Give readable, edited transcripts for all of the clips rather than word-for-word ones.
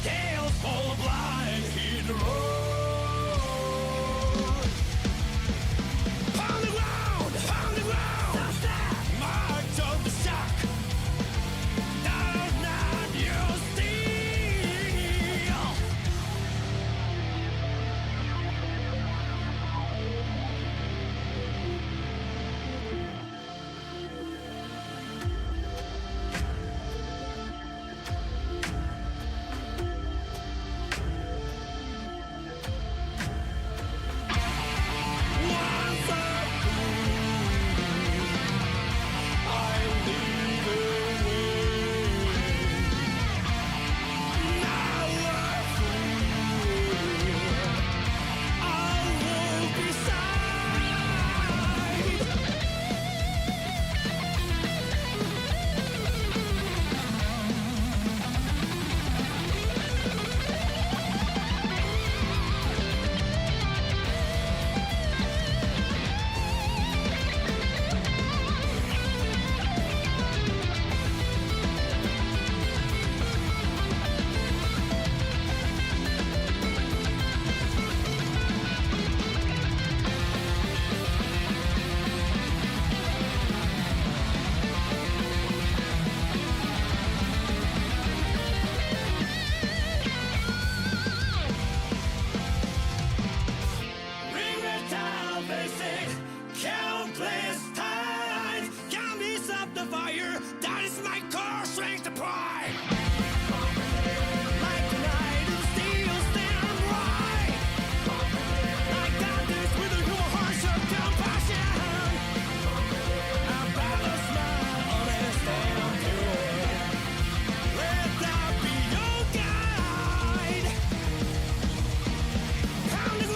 scales fall blind, hit the road. Pound the ground, march of the shock. Down on your steel. Once a fool, I lead the way. Now a fool, I walk beside. Ring the town, basic, countless times. Count me up the fire, that is my core strength and pride. Like the night of steel, stand right. I got this with a human heart of compassion. Our battle smile, honest and pure. Let that be your guide. Pound the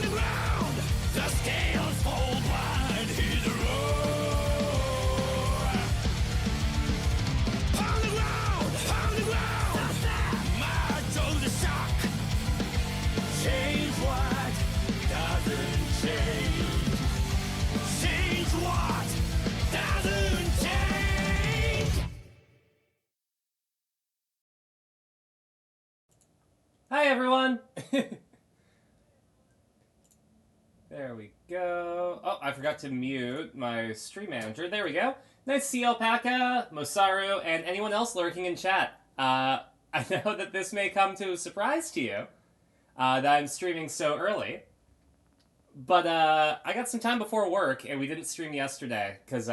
ground, the scales fall blind, hit the road. Pound the ground, march of the shock. Change what doesn't change. Change what doesn't change. Hi everyone! There we go. Oh, I forgot to mute my stream manager. There we go. Nice to see Alpaca, Mosaru, and anyone else lurking in chat. I know that this may come to a surprise to you, that I'm streaming so early. But, I got some time before work, and we didn't stream yesterday, because,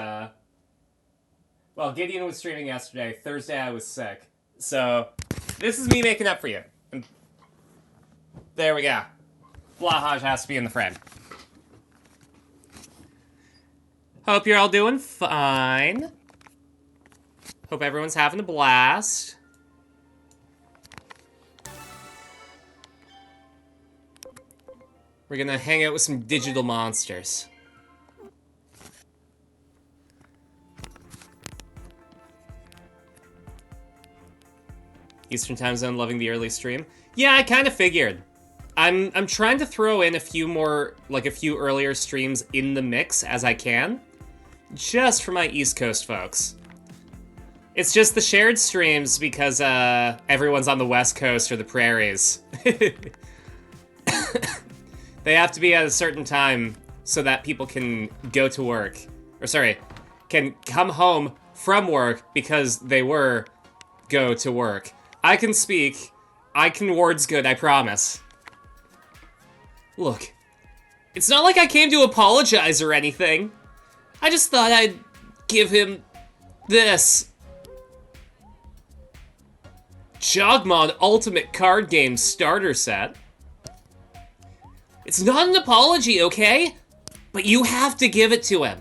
well, Gideon was streaming yesterday. Thursday I was sick. So, this is me making up for you. There we go. Blahaj has to be in the frame. Hope you're all doing fine. Hope everyone's having a blast. We're gonna hang out with some digital monsters. Eastern Time Zone, loving the early stream. Yeah, I kind of figured. I'm trying to throw in a few more, like a few earlier streams in the mix as I can. Just for my East Coast folks. It's just the shared streams because everyone's on the West Coast or the prairies. They have to be at a certain time so that people can go to work. Or sorry, can come home from work because they go to work. I can speak. I can words good, I promise. Look, it's not like I came to apologize or anything. I just thought I'd give him this. Jogmon Ultimate Card Game Starter Set. It's not an apology, okay? But you have to give it to him.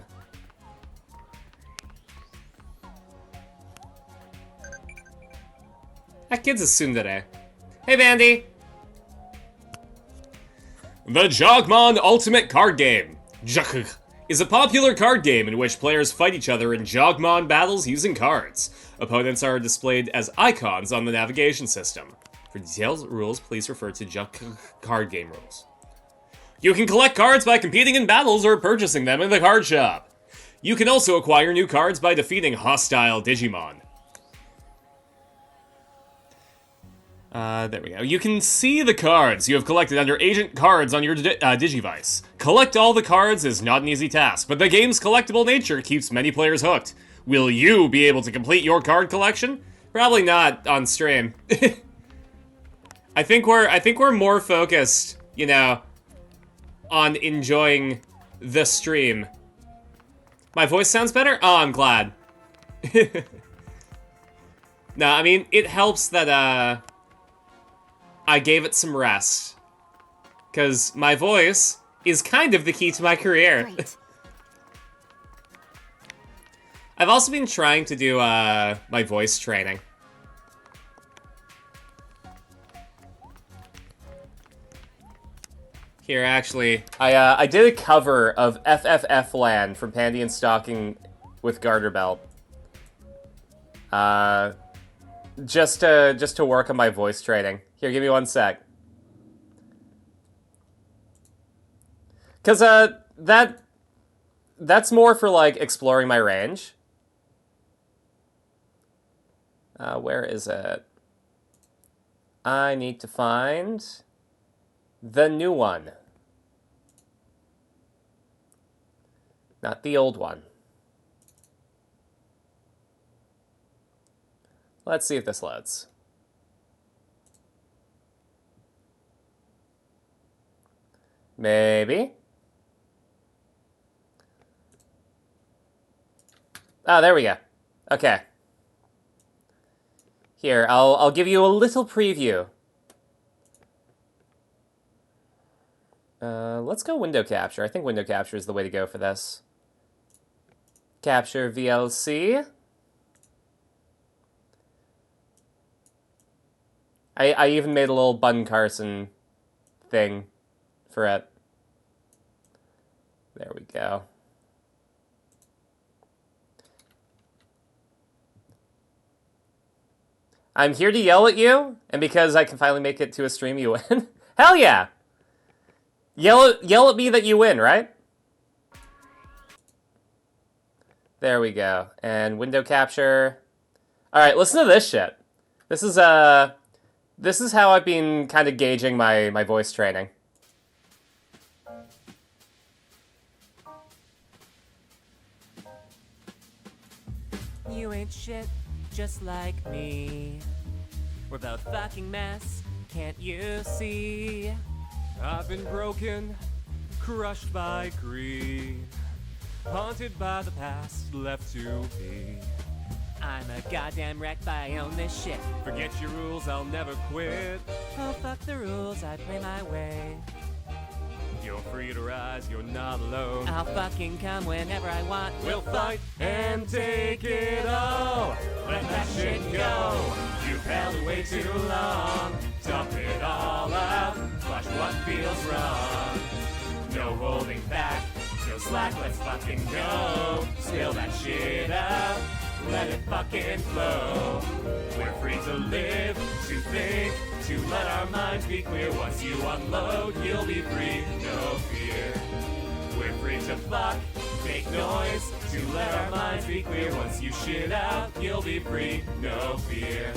That kid's a tsundere. Hey, Vandy. The Jogmon Ultimate Card Game is a popular card game in which players fight each other in Jogmon battles using cards. Opponents are displayed as icons on the navigation system. For detailed rules, please refer to card game rules. You can collect cards by competing in battles or purchasing them in the card shop. You can also acquire new cards by defeating hostile Digimon. There we go. You can see the cards you have collected under Agent Cards on your Digivice. Collect all the cards is not an easy task, but the game's collectible nature keeps many players hooked. Will you be able to complete your card collection? Probably not on stream. I think we're more focused, you know, on enjoying the stream. My voice sounds better? Oh, I'm glad. No, I mean, it helps that, I gave it some rest. Because my voice is kind of the key to my career. I've also been trying to do, my voice training. Here, actually, I did a cover of FFF Land from Pandy and Stocking with Garter Belt. Just to work on my voice training. Here, give me 1 sec. Cause that's more for like exploring my range. Where is it? I need to find the new one. Not the old one. Let's see if this loads. Maybe. Oh, there we go. Okay. Here, I'll give you a little preview. Let's go window capture. I think window capture is the way to go for this. Capture VLC. I even made a little Bun Carson thing for it. There we go. I'm here to yell at you, and because I can finally make it to a stream, you win. Hell yeah! Yell at me that you win, right? There we go. And window capture. Alright, listen to this shit. This is how I've been kind of gauging my voice training. You ain't shit, just like me. We're both fucking mess, can't you see? I've been broken, crushed by greed, haunted by the past, left to be. I'm a goddamn wreck, but I own this shit. Forget your rules, I'll never quit. Oh, fuck the rules, I play my way. You're free to rise, you're not alone. I'll fucking come whenever I want. We'll fight and take it all. Let that shit go. You've held it way too long. Dump it all out. Flush what feels wrong. No holding back. No slack, let's fucking go. Spill that shit out. Let it fucking flow. We're free to live, to think, to let our minds be clear. Once you unload, you'll be free, no fear. We're free to fuck, make noise, to let our minds be clear. Once you shit out, you'll be free, no fear.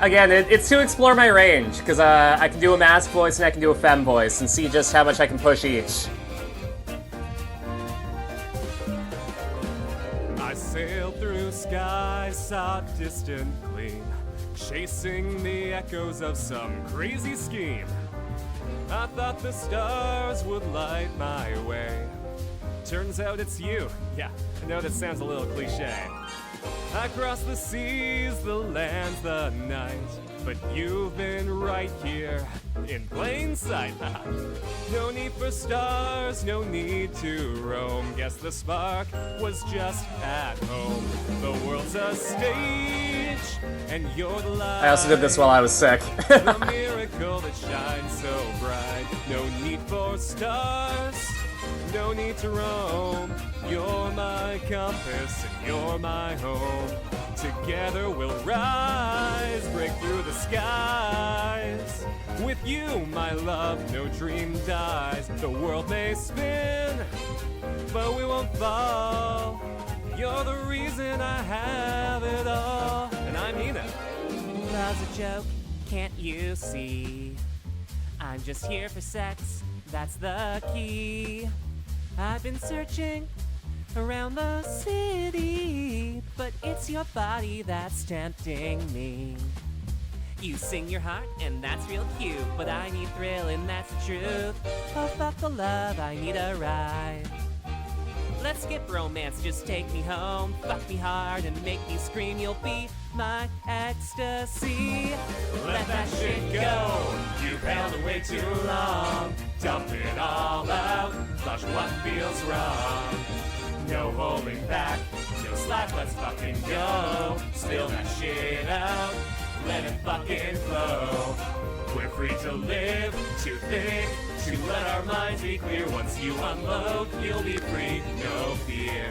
Again, it's to explore my range, because I can do a mask voice and I can do a femme voice, and see just how much I can push each. I sailed through skies, sought distant gleam, chasing the echoes of some crazy scheme. I thought the stars would light my way. Turns out it's you. Yeah, I know that sounds a little cliche. I crossed the seas, the lands, the night, but you've been right here in plain sight. No need for stars, no need to roam. Guess the spark was just at home. The world's a stage, and you're the light. I also did this while I was sick. The miracle that shines so bright. No need for stars, no need to roam. You're my compass and you're my home. Together we'll rise, break through the skies. With you, my love, no dream dies. The world may spin, but we won't fall. You're reason I have it all. And I mean it. Love's a joke, can't you see? I'm just here for sex, that's the key. I've been searching around the city, but it's your body that's tempting me. You sing your heart, and that's real cute, but I need thrill, and that's the truth. Oh, fuck the love, I need a ride. Let's skip romance, just take me home, fuck me hard, and make me scream. You'll be my ecstasy. Let that shit go. You've held it way too long. Dump it all out. Flush what feels wrong. No holding back. No slack, let's fucking go. Spill that shit out. Let it fucking flow. We're free to live, to think, to let our minds be clear. Once you unload, you'll be free, no fear.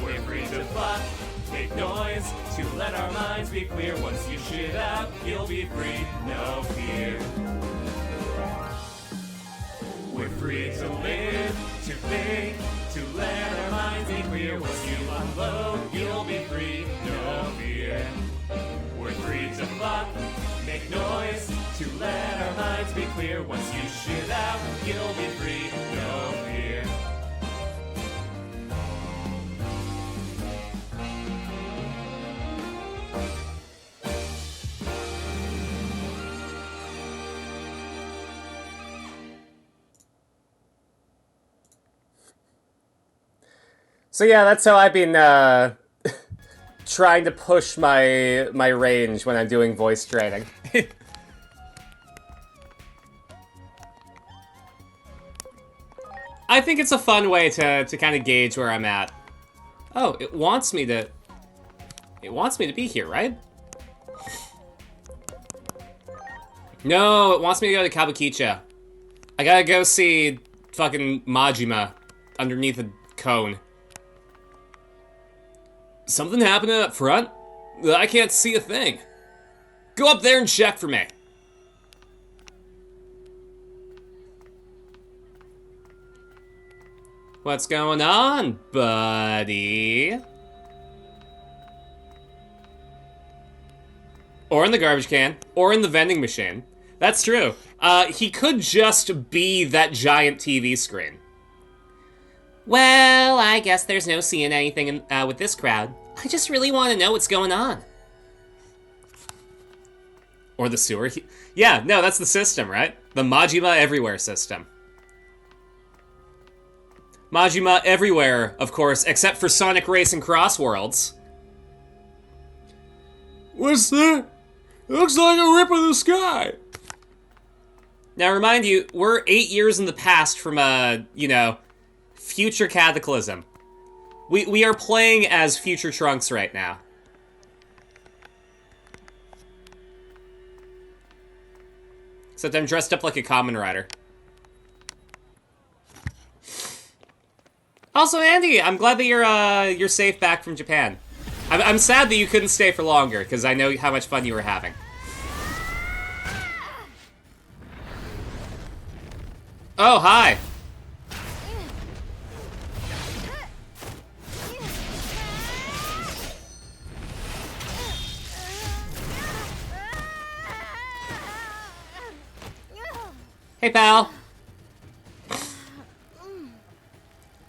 We're free to fuck, make noise, to let our minds be clear. Once you shit out, you'll be free, no fear. We're free to live, to think, to let our minds be clear. Once you unload, you'll be free, no fear. We're free to fuck, make noise, to let our minds be clear. Once you shit out, you'll be free, no fear. So yeah, that's how I've been trying to push my range when I'm doing voice training. I think it's a fun way to kind of gauge where I'm at. Oh, it wants me to be here, right? No, it wants me to go to Kabukicho. I gotta go see fucking Majima underneath a cone. Something happening up front? I can't see a thing. Go up there and check for me. What's going on, buddy? Or in the garbage can, or in the vending machine. That's true. He could just be that giant TV screen. Well, I guess there's no seeing anything with this crowd. I just really want to know what's going on. Or the sewer. Yeah, no, that's the system, right? The Majima Everywhere system. Majima Everywhere, of course, except for Sonic Race and Cross Worlds. What's that? It looks like a rip of the sky. Now, remind you, we're 8 years in the past from future Cataclysm. We are playing as Future Trunks right now. Except I'm dressed up like a Kamen Rider. Also, Andy, I'm glad that you're safe back from Japan. I'm sad that you couldn't stay for longer, because I know how much fun you were having. Oh, hi. Hey, pal.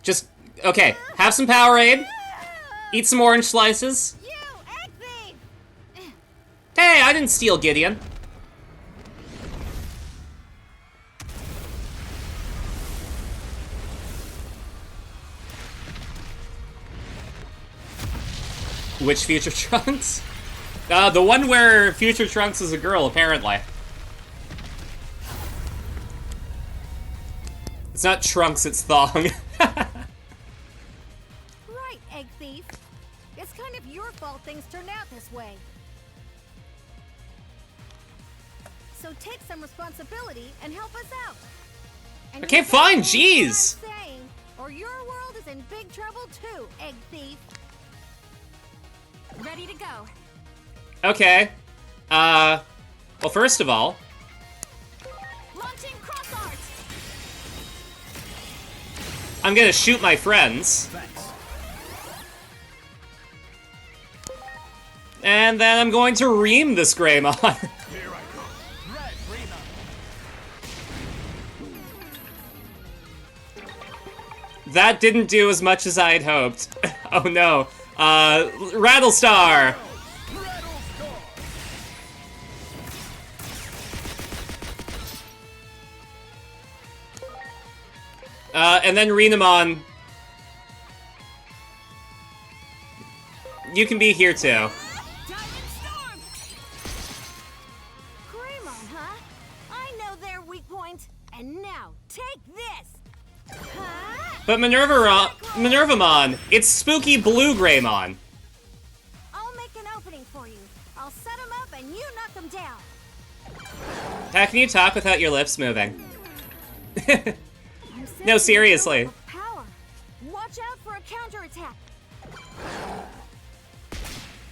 Just, okay, have some Powerade. Eat some orange slices. Hey, I didn't steal Gideon. Which Future Trunks? The one where Future Trunks is a girl, apparently. It's not Trunks, it's Thong. Right, Egg Thief. It's kind of your fault things turned out this way. So take some responsibility and help us out. And Okay, fine, jeez. Saying, or your world is in big trouble too, Egg Thief. Ready to go. Okay. Well, first of all, Launching cross arts. I'm gonna shoot my friends. And then I'm going to ream this Greymon. Here I go. Red Reno. That didn't do as much as I had hoped. Oh no. Rattlestar! And then Renamon. You can be here too. Diamond Storm! Greymon, huh? I know their weak point. And now, take this! Huh? But Minervamon, it's spooky blue Greymon. I'll make an opening for you. I'll set them up and you knock them down. How can you talk without your lips moving? I'm No, sending seriously. you with power. Watch out for a counterattack.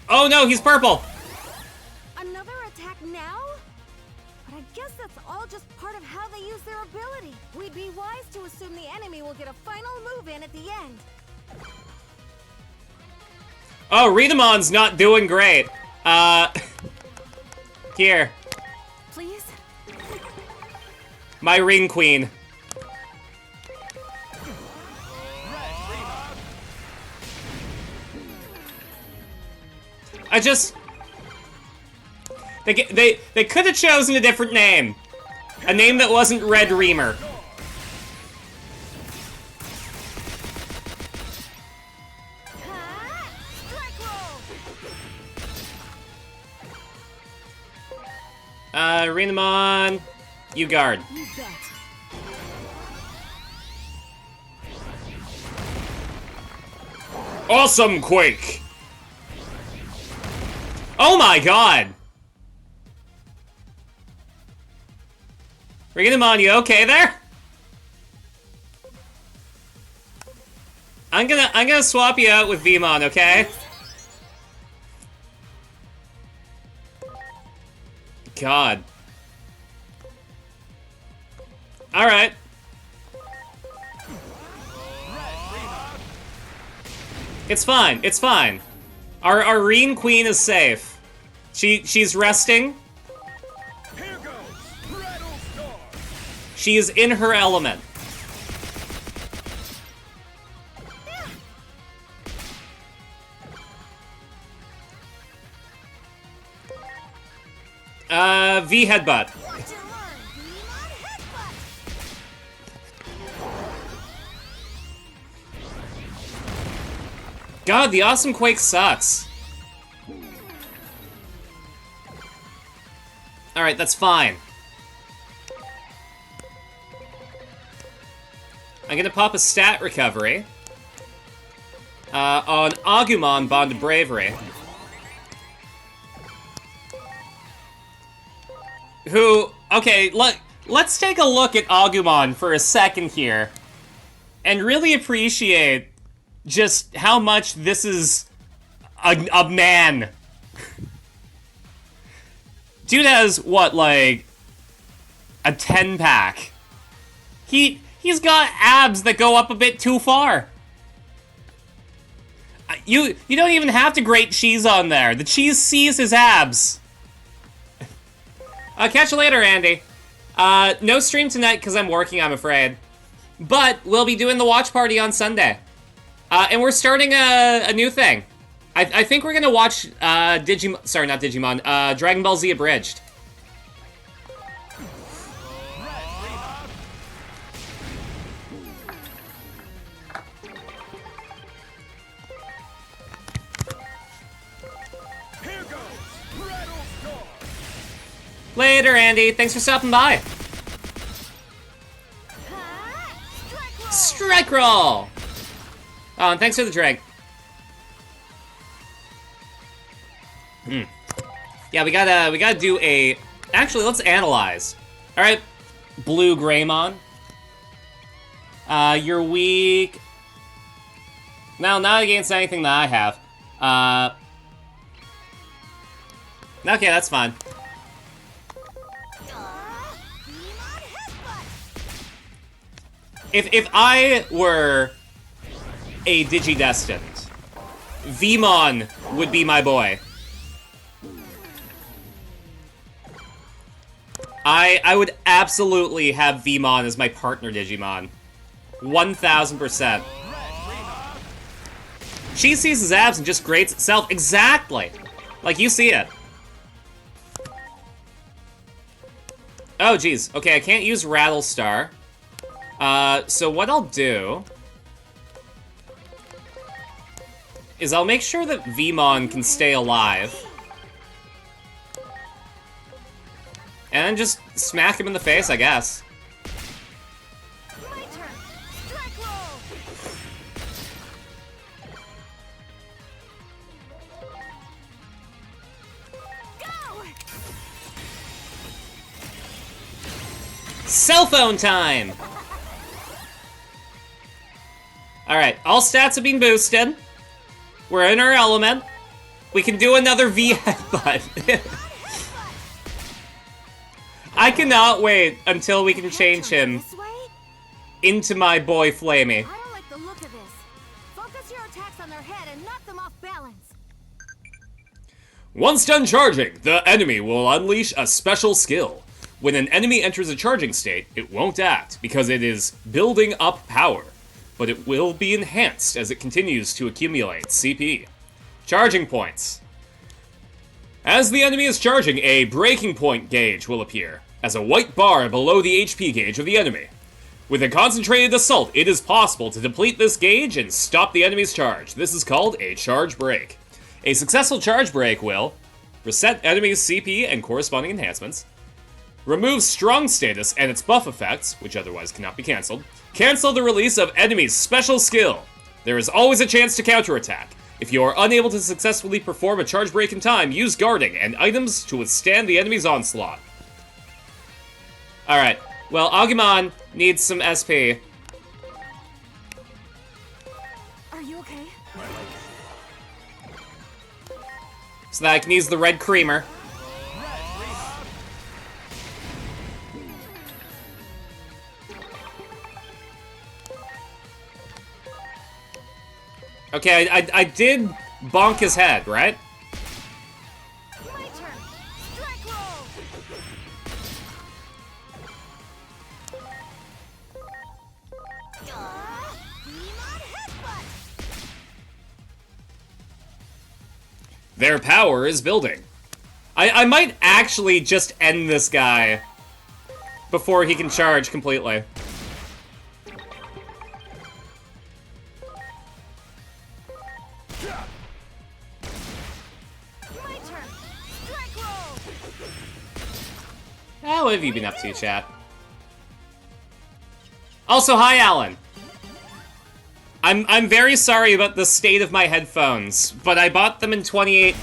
Oh no, he's purple! Another attack now? But I guess that's all just part of how they use their ability. We'd be wise to assume the enemy will get a final move in at the end. Oh, Renamon's not doing great. Here. Please? My ring queen. I just... They could have chosen a different name. A name that wasn't Red Reamer. Huh? Strike roll! Renamon, you guard. You bet. Awesome Quake! Oh my god! Renamon, you okay there? I'm gonna swap you out with Vmon, okay? God. Alright. It's fine, it's fine. Our Reen Queen is safe. She's resting. Here goes. Rattlestar. She is in her element. V headbutt. Watch and learn. Demon headbutt. God, the Awesome Quake sucks. Alright, that's fine. I'm gonna pop a stat recovery. On Agumon Bond of Bravery. Who, okay, let's take a look at Agumon for a second here. And really appreciate just how much this is a man. Dude has, what, like, a 10-pack. He's got abs that go up a bit too far. You don't even have to grate cheese on there. The cheese sees his abs. Catch you later, Andy. No stream tonight because I'm working, I'm afraid. But we'll be doing the watch party on Sunday. And we're starting a new thing. I think we're gonna watch sorry, not Digimon, Dragon Ball Z Abridged. Here goes. Rattlestar. Later, Andy. Thanks for stopping by. Huh? Strike roll. Strike roll! Oh, and thanks for the drink. Yeah, we gotta do a... Actually, let's analyze. Alright, Blue Greymon. You're weak. No, not against anything that I have. Okay, that's fine. Demon headbutt. If I were a Digi-Destined, Vmon would be my boy. I would absolutely have Vmon as my partner Digimon. 1000%. She sees his abs and just grates itself. Exactly! Like, you see it. Oh, geez. Okay, I can't use Rattlestar. So what I'll do is I'll make sure that Vmon can stay alive. And then just smack him in the face, I guess. My turn. Strike roll. Go. Cell phone time! Alright, all stats have been boosted. We're in our element. We can do another V headbutt. I cannot wait until we can change him This way? into my boy Flamey. I don't like the look of this. Focus your attacks on their head and knock them off balance. Once done charging, the enemy will unleash a special skill. When an enemy enters a charging state, it won't act because it is building up power, but it will be enhanced as it continues to accumulate CP. Charging points. As the enemy is charging, a breaking point gauge will appear as a white bar below the HP gauge of the enemy. With a concentrated assault, it is possible to deplete this gauge and stop the enemy's charge. This is called a charge break. A successful charge break will reset enemy's CP and corresponding enhancements, remove strong status and its buff effects, which otherwise cannot be cancelled, cancel the release of enemy's special skill. There is always a chance to counterattack. If you are unable to successfully perform a charge break in time, use guarding and items to withstand the enemy's onslaught. Alright, well, Agumon needs some SP. Are you okay? So that I can use the red creamer. Okay, I did bonk his head, right? My turn. Strike roll. Demon headbutt. Their power is building. I might actually just end this guy before he can charge completely. My turn. Strike roll. What have you been up to, chat? Also, hi, Alan. I'm very sorry about the state of my headphones, but I bought them in 28...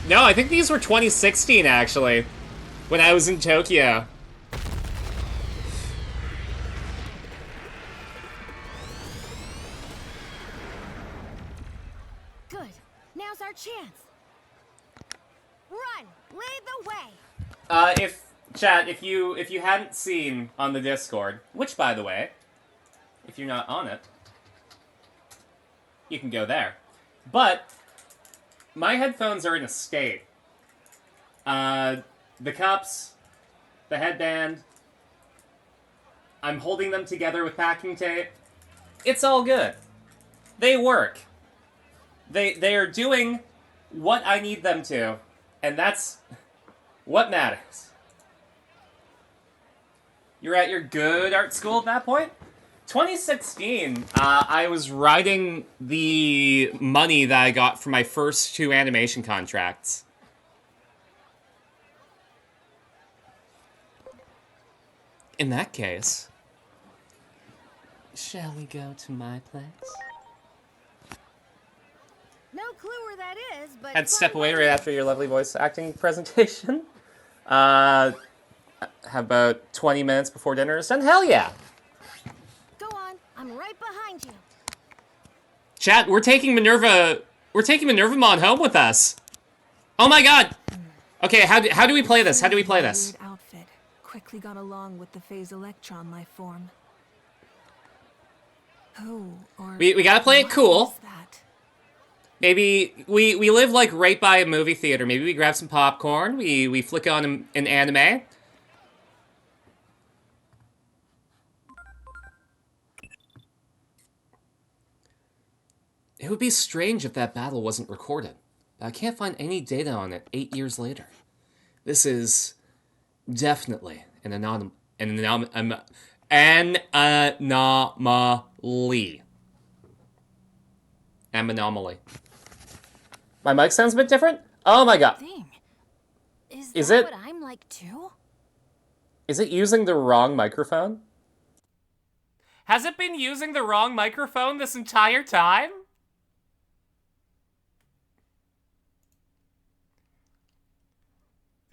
No, I think these were 2016, actually, when I was in Tokyo. Good. Now's our chance. Run. Lead the way. If you hadn't seen on the Discord, which, by the way, if you're not on it, you can go there. But my headphones are in a state. The cups, the headband, I'm holding them together with packing tape. It's all good. They work. They are doing what I need them to, and that's what matters. You're at your good art school at that point? 2016, I was writing the money that I got for my first 2 animation contracts. In that case, shall we go to my place? No clue where that is, but Had to step away right after your lovely voice acting presentation. How about 20 minutes before dinner is done? Hell yeah! Go on. I'm right behind you. Chat, we're taking Minervamon home with us. Oh my god! Okay, how do we play this? How do we play this? Weird outfit. Quickly got along with the phase electron life form. Who or We gotta play it what cool. is that? Maybe we live like right by a movie theater. Maybe we grab some popcorn. We flick on an anime. It would be strange if that battle wasn't recorded, but I can't find any data on it 8 years later. This is definitely an anomaly. An anomaly. My mic sounds a bit different? Oh my god. Thing. Is that it- what I'm like too? Is it using the wrong microphone? Has it been using the wrong microphone this entire time?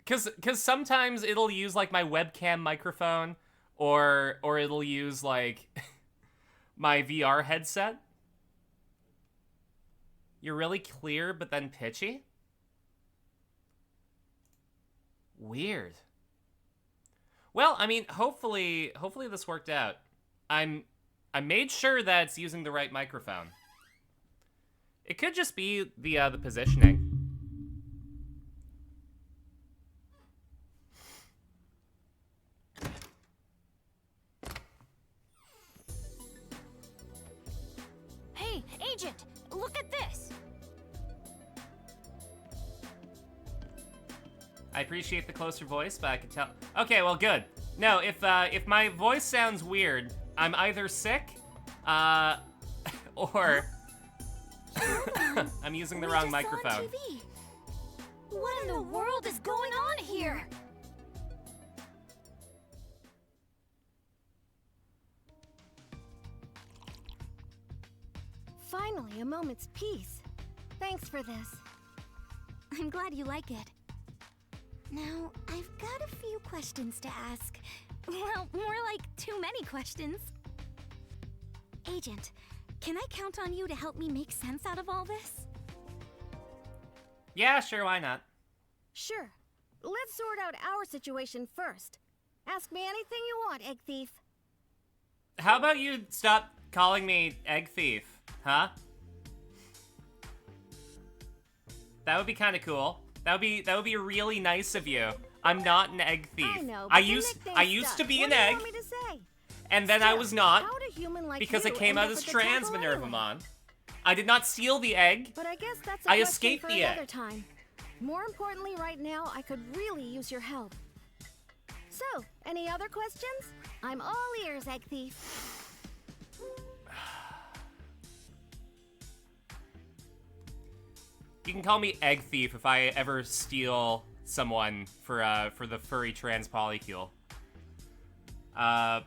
Cause sometimes it'll use like my webcam microphone, or it'll use like my VR headset. You're really clear, but then pitchy? Weird. Well, I mean, hopefully this worked out. I made sure that it's using the right microphone. It could just be the positioning. Hey, Agent, look at this. I appreciate the closer voice, but I could tell. Okay, well, good. No, if my voice sounds weird, I'm either sick, or I'm using the We wrong just saw on microphone. TV. What in the world is going on here? Finally, a moment's peace. Thanks for this. I'm glad you like it. Now, I've got a few questions to ask. Well, more like too many questions. Agent, can I count on you to help me make sense out of all this? Yeah, sure, why not? Sure. Let's sort out our situation first. Ask me anything you want, Egg Thief. How about you stop calling me Egg Thief, huh? That would be kind of cool. That would be really nice of you. I'm not an egg thief. I know, I but the used nickname to stuck. be What an do you egg, want me to say? and then I Still, was not how'd a human like because you I came end out up as at the trans temple Minervamon. anyway? I did not steal the egg. But I guess that's a I question escaped for the another egg. time. More importantly, right now, I could really use your help. So, any other questions? I'm all ears, Egg Thief. You can call me Egg Thief if I ever steal someone for the furry trans polycule. Are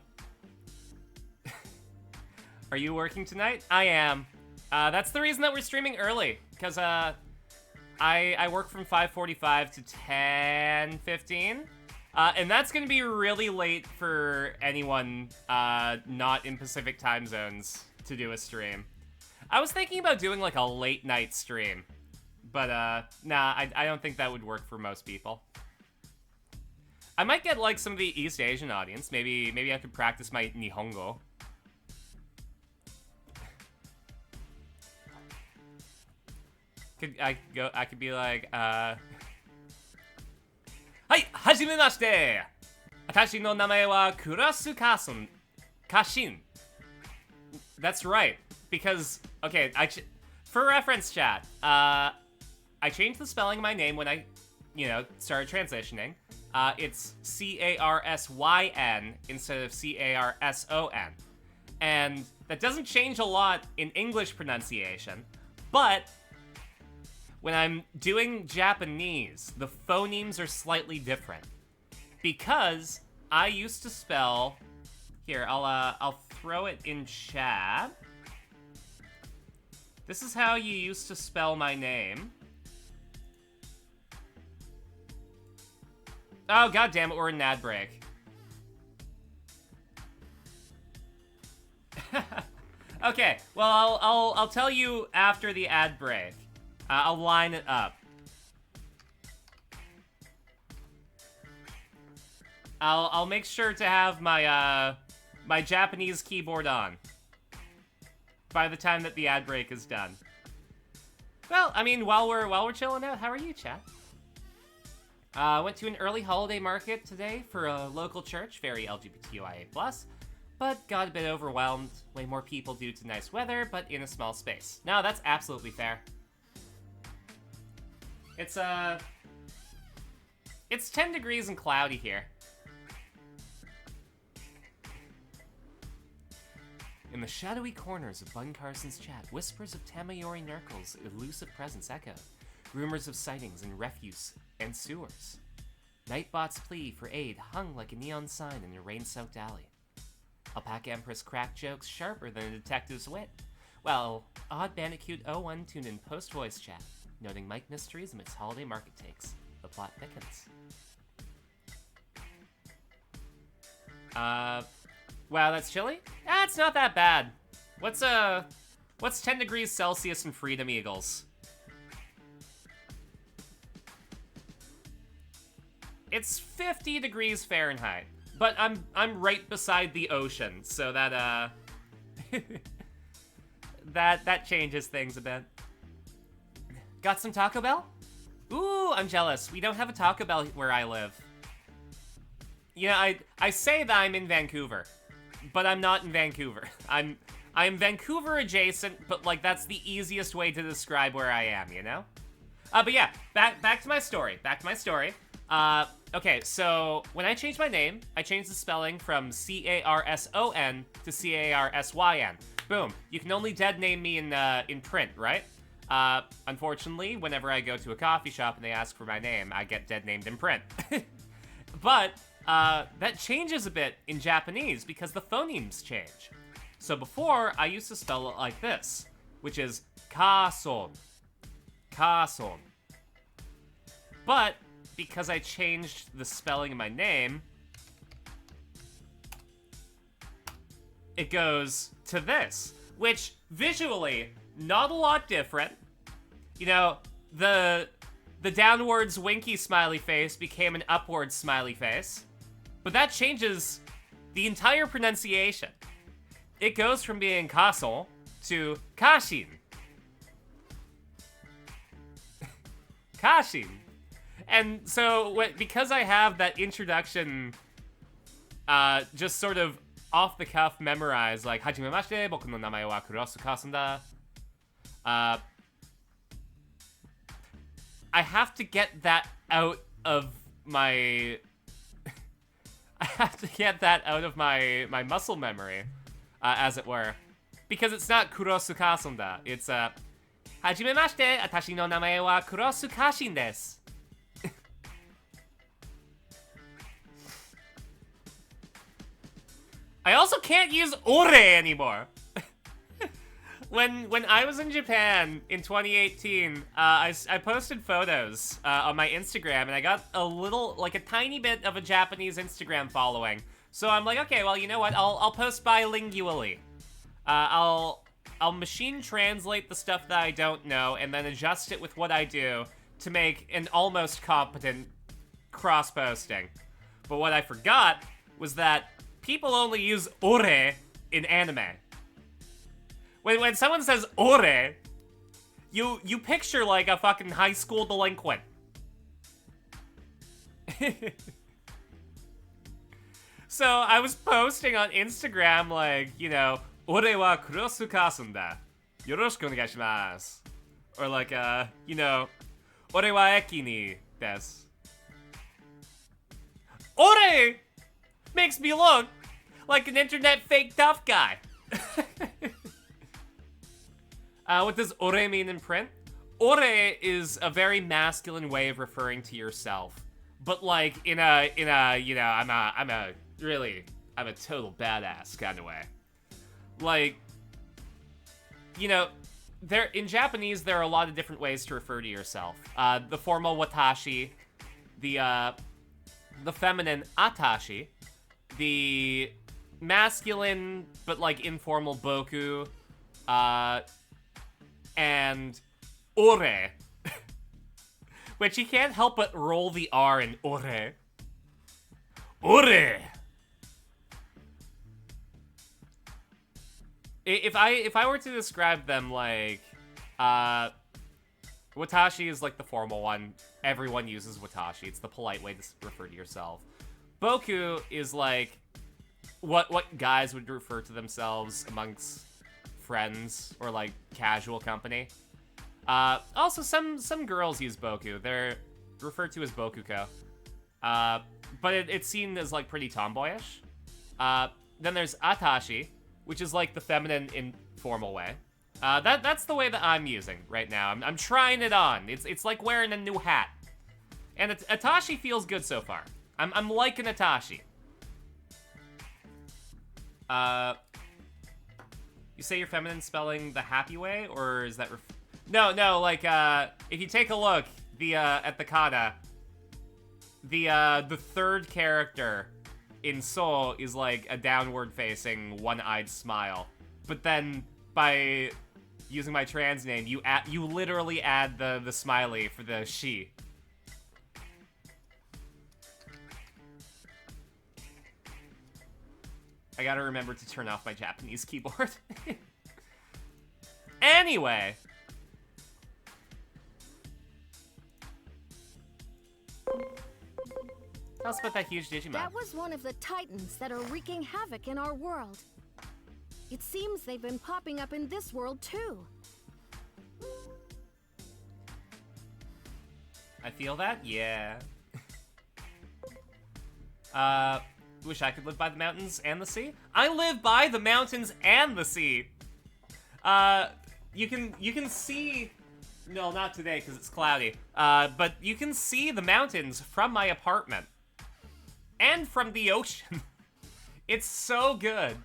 you working tonight? I am. That's the reason that we're streaming early, because I work from 5:45 to 10:15, and that's gonna be really late for anyone not in Pacific time zones to do a stream. I was thinking about doing like a late night stream, but nah, I don't think that would work for most people. I might get like some of the East Asian audience. Maybe I could practice my Nihongo. I could be like, Hai, hajimemashite! Atashi no namae wa Kurasu Kashin. That's right, because, okay, for reference chat, I changed the spelling of my name when I, started transitioning. It's C-A-R-S-Y-N instead of C-A-R-S-O-N. And that doesn't change a lot in English pronunciation, but when I'm doing Japanese, the phonemes are slightly different. Because I used to spell... Here, I'll throw it in chat. This is how you used to spell my name. Oh, goddammit, we're in an ad break. Okay, well, I'll tell you after the ad break. I'll line it up. I'll make sure to have my my Japanese keyboard on by the time that the ad break is done. Well, I mean, while we're chilling out, how are you, chat? Went to an early holiday market today for a local church, very LGBTQIA+. but got a bit overwhelmed. Way more people due to nice weather, but in a small space. No, that's absolutely fair. It's 10 degrees and cloudy here. In the shadowy corners of Bun Carson's chat, whispers of Tamayori Nurkle's elusive presence echoed. Rumors of sightings in refuse and sewers. Nightbot's plea for aid hung like a neon sign in a rain-soaked alley. Alpaca Empress cracked jokes sharper than a detective's wit. Well, Odd Bandicoot 01 tuned in post-voice chat, noting Mike Mysteries amidst holiday market takes. The plot thickens. Wow, that's chilly? Ah, it's not that bad. What's 10 degrees Celsius in Freedom Eagles? It's 50 degrees Fahrenheit, but I'm right beside the ocean, so that that changes things a bit. Got some Taco Bell? Ooh, I'm jealous. We don't have a Taco Bell where I live. Yeah, I say that I'm in Vancouver, but I'm not in Vancouver. I'm Vancouver adjacent, but like that's the easiest way to describe where I am, you know? But yeah, back to my story. Okay, so when I changed my name, I changed the spelling from C-A-R-S-O-N to C-A-R-S-Y-N. Boom. You can only dead name me in print, right? Unfortunately, whenever I go to a coffee shop and they ask for my name, I get dead named in print. But that changes a bit in Japanese because the phonemes change. So before, I used to spell it like this, which is Kason. Kason. But because I changed the spelling of my name, it goes to this, which visually, not a lot different. You know, the downwards winky smiley face became an upwards smiley face, but that changes the entire pronunciation. It goes from being Kason to Kashin. Kashin. And so, because I have that introduction, just sort of off the cuff memorized, like, Hajimemashite, boku no namae wa Kurosu Kasun da. I have to get that out of my... I have to get that out of my muscle memory, as it were. Because it's not Kurosu Kasun da. It's, Hajimemashite, atashi no namae wa Kurosu Kashin desu. I also can't use ore anymore. When I was in Japan in 2018, I posted photos on my Instagram, and I got a tiny bit of a Japanese Instagram following. So I'm like, okay, well, you know what? I'll post bilingually. I'll machine translate the stuff that I don't know, and then adjust it with what I do to make an almost competent cross-posting. But what I forgot was that people only use ore in anime. When someone says ore, you picture like a fucking high school delinquent. So I was posting on Instagram like, you know, ore wa kurosu kasun da. Yoroshiku onegai shimasu. Or like, you know, ore wa eki ni desu. Ore makes me look like an internet fake tough guy. What does ore mean in print? Ore is a very masculine way of referring to yourself, but like in a you know, I'm a total badass kind of way. Like, you know, in Japanese there are a lot of different ways to refer to yourself. The formal watashi, the feminine atashi, the masculine but like informal boku, and ore, which you can't help but roll the R in ore. Ore. If I were to describe them, like, watashi is like the formal one. Everyone uses watashi. It's the polite way to refer to yourself. Boku is like what guys would refer to themselves amongst friends or like casual company. Also, some girls use boku. They're referred to as bokuko. But it's seen as like pretty tomboyish. Then there's atashi, which is like the feminine informal way. That's the way that I'm using right now. I'm trying it on. It's like wearing a new hat. And atashi feels good so far. I'm liking atashi. You say you're feminine spelling the happy way, or is that no, like, if you take a look, at the kata, the third character in Soul is like a downward-facing, one-eyed smile. But then, by using my trans name, you literally add the smiley for the she. I gotta remember to turn off my Japanese keyboard. Anyway. Tell us about that huge Digimon. That was one of the titans that are wreaking havoc in our world. It seems they've been popping up in this world too. I feel that? Yeah. Wish I could live by the mountains and the sea? I live by the mountains and the sea! You can see... No, not today, because it's cloudy. But you can see the mountains from my apartment. And from the ocean. It's so good.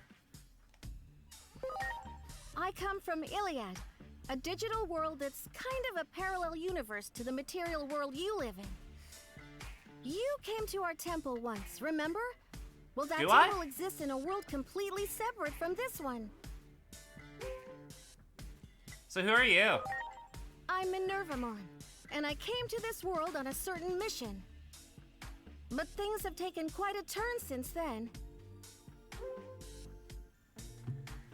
I come from Iliad, a digital world that's kind of a parallel universe to the material world you live in. You came to our temple once, remember? Well, that temple exists in a world completely separate from this one. So who are you? I'm Minervamon, and I came to this world on a certain mission. But things have taken quite a turn since then.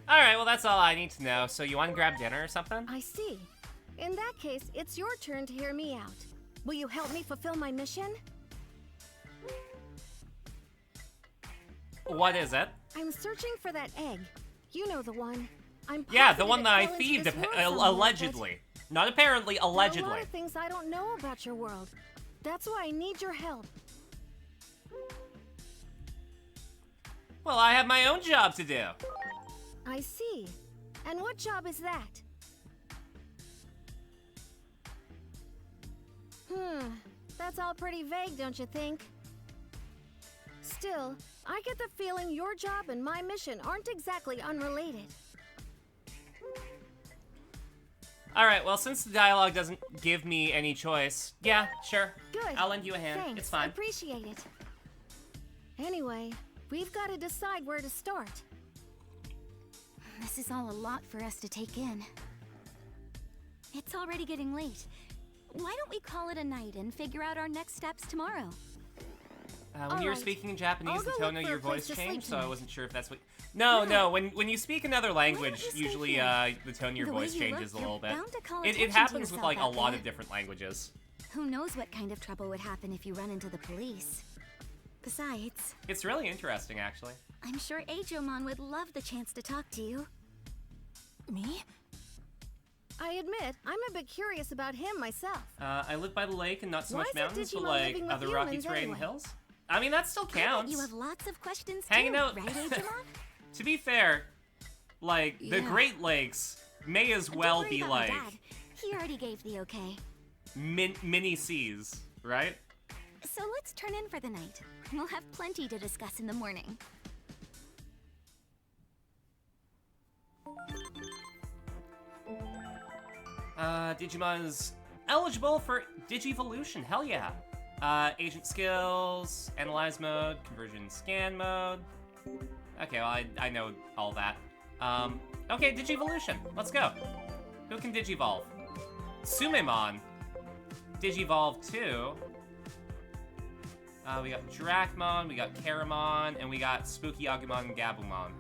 Alright, well that's all I need to know. So you want to grab dinner or something? I see. In that case, it's your turn to hear me out. Will you help me fulfill my mission? What is it? I'm searching for that egg. You know the one. Yeah, the one that I thieved, allegedly. Not apparently, allegedly. There are a lot of things I don't know about your world. That's why I need your help. Well, I have my own job to do. I see. And what job is that? That's all pretty vague, don't you think? Still, I get the feeling your job and my mission aren't exactly unrelated. Alright, well, since the dialogue doesn't give me any choice, yeah, sure. Good. I'll lend you a hand. Thanks. It's fine. Appreciate it. Anyway, we've got to decide where to start. This is all a lot for us to take in. It's already getting late. Why don't we call it a night and figure out our next steps tomorrow? When you were Alright. speaking in Japanese, I'll the go tone look of for your a place voice to sleep changed, so I tonight. wasn't sure if that's what... No, when you speak another language, you stay usually here? the tone of your The way voice you changes look, a little you're bit. bound to call It attention to happens with yourself like a out lot there. of different languages. Who knows what kind of trouble would happen if you run into the police? Besides, It's really interesting, actually. I'm sure Aijomon would love the chance to talk to you. Me? I admit, I'm a bit curious about him myself. I live by the lake and not so Why much is a mountains, but Digimon like living with other rocky humans terrain anyway? hills. I mean, that still I bet counts. you have lots of questions Hanging too, out- right, Aijomon? To be fair, like, the Yeah. Great Lakes may as well Don't worry be about like my dad. He already gave the okay. mini seas, right? So let's turn in for the night. We'll have plenty to discuss in the morning. Digimon is eligible for Digivolution. Hell yeah. Agent skills, analyze mode, conversion scan mode. Okay, well, I know all that. Okay, Digivolution. Let's go. Who can Digivolve? Sumemon. Digivolve 2. We got Dracmon, we got Karamon, and we got Spooky Agumon and Gabumon.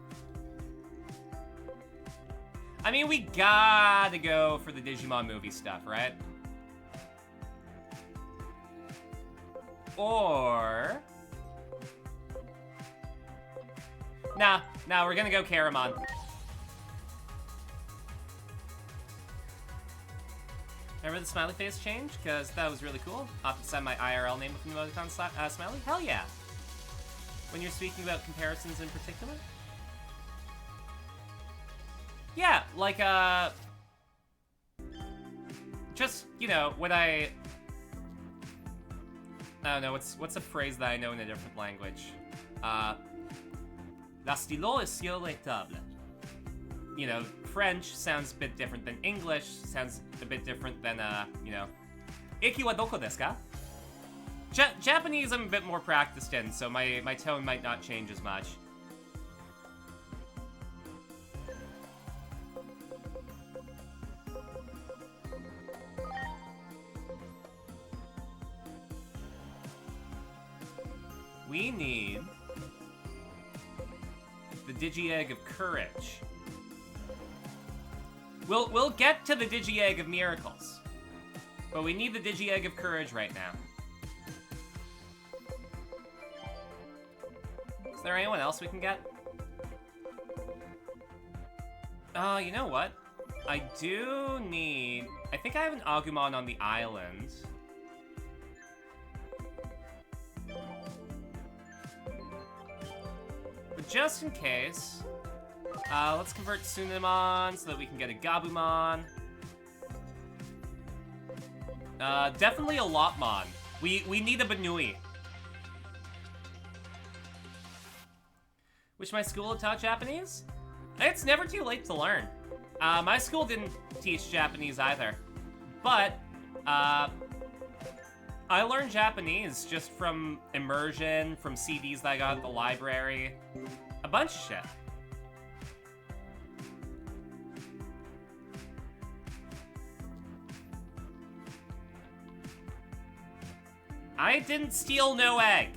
I mean, we gotta go for the Digimon movie stuff, right? Or... Nah, we're gonna go Karamon. Remember the smiley face change? Because that was really cool. I'll have to send my IRL name with an emoticon smiley? Hell yeah. When you're speaking about comparisons in particular? Yeah, like, just, you know, when I don't know, what's a phrase that I know in a different language? La stylo est sur la table. You know, French sounds a bit different than English, sounds a bit different than, you know, Iki wa doko desu ka? Japanese I'm a bit more practiced in, so my tone might not change as much. We need the Digi-Egg of Courage. We'll get to the Digi-Egg of Miracles, but we need the Digi-Egg of Courage right now. Is there anyone else we can get? You know what? I do need... I think I have an Agumon on the island. But just in case, let's convert Tsunamon so that we can get a Gabumon. Definitely a Lopmon. We need a Banui. Wish my school had taught Japanese? It's never too late to learn. My school didn't teach Japanese either. But, I learned Japanese just from immersion, from CDs that I got at the library. A bunch of shit. I didn't steal no egg.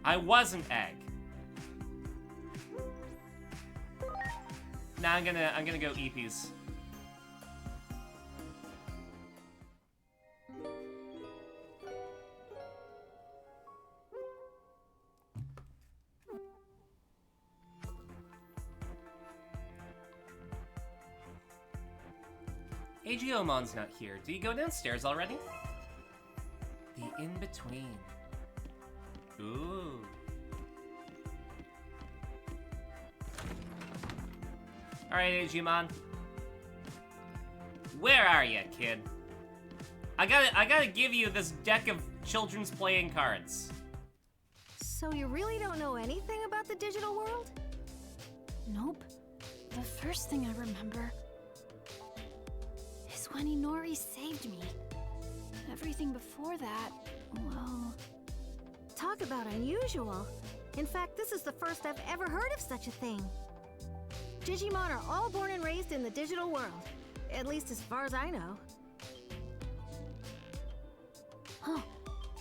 I wasn't egg. Now I'm gonna go Eepees. Agiomon's not here. Did you go downstairs already? The in-between. Ooh. Alright, Agumon. Where are you, kid? I gotta give you this deck of children's playing cards. So you really don't know anything about the digital world? Nope. The first thing I remember is when Inori saved me. Everything before that, well... Talk about unusual. In fact, this is the first I've ever heard of such a thing. Digimon are all born and raised in the digital world. At least as far as I know. Oh,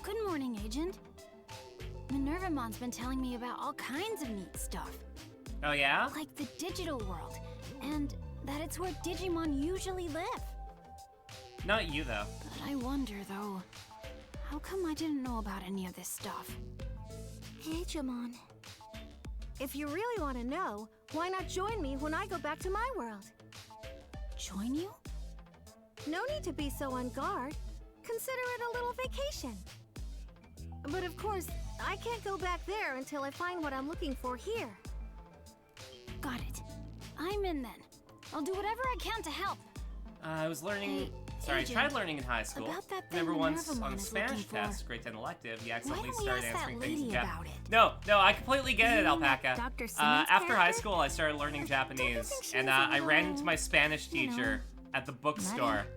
good morning, Agent. Minervamon's been telling me about all kinds of neat stuff. Oh yeah? Like the digital world, and that it's where Digimon usually live. Not you, though. But I wonder, though, how come I didn't know about any of this stuff? Digimon. If you really want to know, why not join me when I go back to my world? Join you? No need to be so on guard. Consider it a little vacation. But of course, I can't go back there until I find what I'm looking for here. Got it. I'm in then. I'll do whatever I can to help. I was learning... Hey, Sorry, Agent, I tried learning in high school. about that thing Remember once Minervamon on the is Spanish looking for. test, grade 10 elective, you Why accidentally don't we started ask that answering things in lady Japanese. about it? No, I completely get it, You mean Alpaca. Dr. Simmons' After high character? school, I started learning Japanese, think she and was a I ran into little, my Spanish you know, teacher at the bookstore, nutty?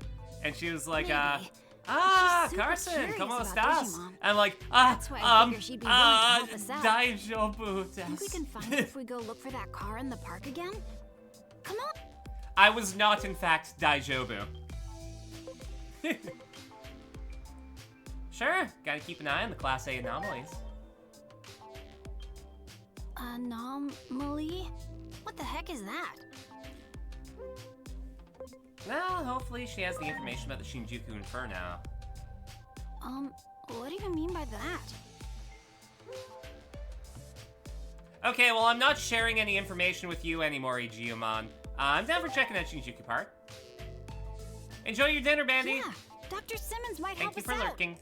and she was like, Maybe. Ah, She's super Carson, curious ¿cómo about estás? Digimon. I'm like, That's why I figured she'd be willing to help us out. Daijoubu Think we can find it if we go look for that car in the park again? Come on. I was not, in fact, Daijoubu. Sure, gotta keep an eye on the Class A anomalies. Anomaly? What the heck is that? Well, hopefully she has the information about the Shinjuku Inferno. What do you mean by that? Okay, well, I'm not sharing any information with you anymore, Igiomon. I'm down for checking out Shinjuku Park. Enjoy your dinner, Bandy. Yeah, Dr. Simmons might Thank help you us for out. lurking.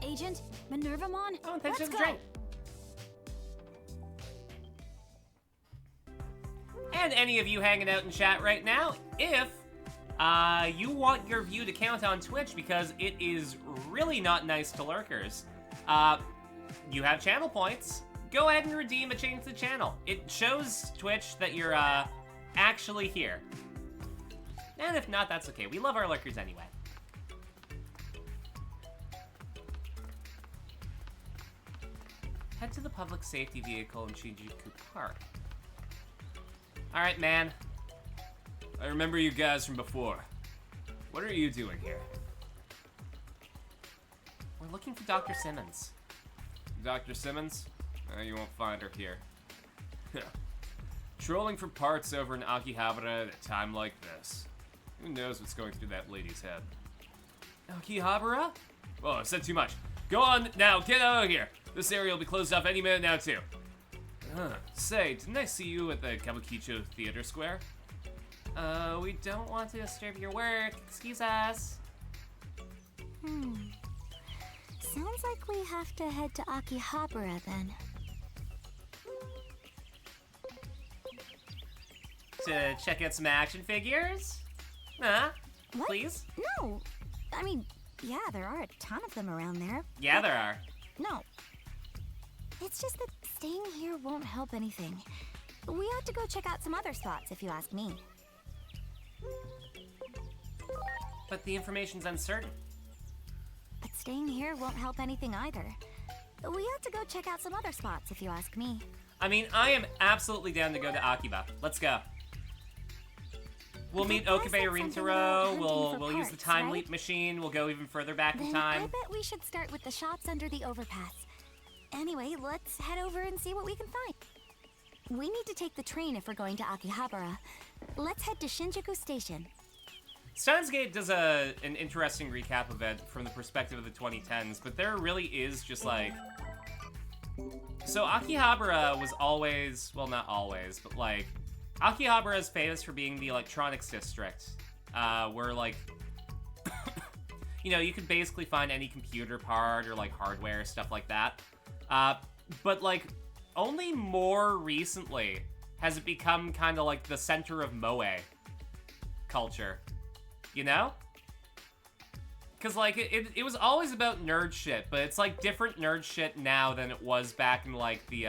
Agent, Minervamon, Oh, and thanks for let's the go. drink. And any of you hanging out in chat right now, if you want your view to count on Twitch because it is really not nice to lurkers, you have channel points. Go ahead and redeem a change to the channel. It shows Twitch that you're actually here. And if not, that's okay. We love our lurkers anyway. Head to the public safety vehicle in Shinjuku Park. Alright, man. I remember you guys from before. What are you doing here? We're looking for Dr. Simmons. Dr. Simmons? You won't find her here. Trolling for parts over in Akihabara at a time like this. Who knows what's going through that lady's head? Akihabara? Oh, I said too much. Go on now, get out of here. This area will be closed off any minute now, too. Say, didn't I see you at the Kabukicho Theater Square? We don't want to disturb your work. Excuse us. Sounds like we have to head to Akihabara then. To check out some action figures? Huh? What? Please? No. I mean, yeah, there are a ton of them around there. Yeah, there are. No. It's just that staying here won't help anything. We ought to go check out some other spots, if you ask me. But the information's uncertain. But staying here won't help anything either. We ought to go check out some other spots, if you ask me. I mean, I am absolutely down to go to Akiba. Let's go. We'll meet But Okabe there's something about Rintaro. hunting for We'll use the parts, time right? leap machine. We'll go even further back in Then I time. bet we should start with the shops under the overpass. Anyway, let's head over and see what we can find. We need to take the train if we're going to Akihabara. Let's head to Shinjuku Station. Steins Gate does an interesting recap of it from the perspective of the 2010s, but there really is just like... So Akihabara was always, well, not always, but like, Akihabara is famous for being the electronics district, where like, you know, you could basically find any computer part or like hardware, stuff like that. But like, only more recently has it become kind of like the center of moe culture, you know? Because like, it was always about nerd shit, but it's like different nerd shit now than it was back in like the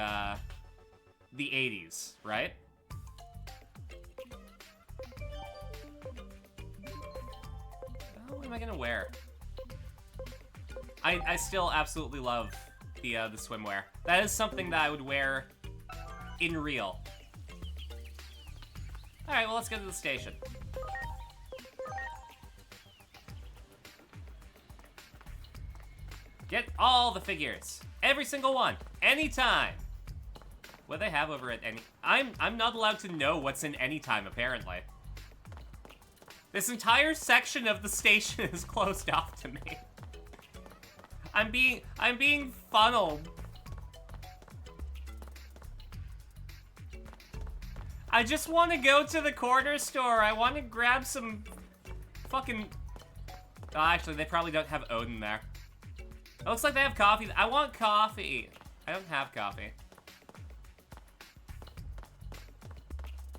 80s, right? Oh, what am I gonna wear? I still absolutely love the swimwear. That is something that I would wear in real. Alright, well, let's go to the station. Get all the figures. Every single one. Anytime. What do they have over at any... I'm not allowed to know what's in Anytime, apparently. This entire section of the station is closed off to me. I'm being funneled. I just want to go to the corner store. I want to grab some fucking... Oh, actually, they probably don't have Odin there. It looks like they have coffee. I want coffee. I don't have coffee.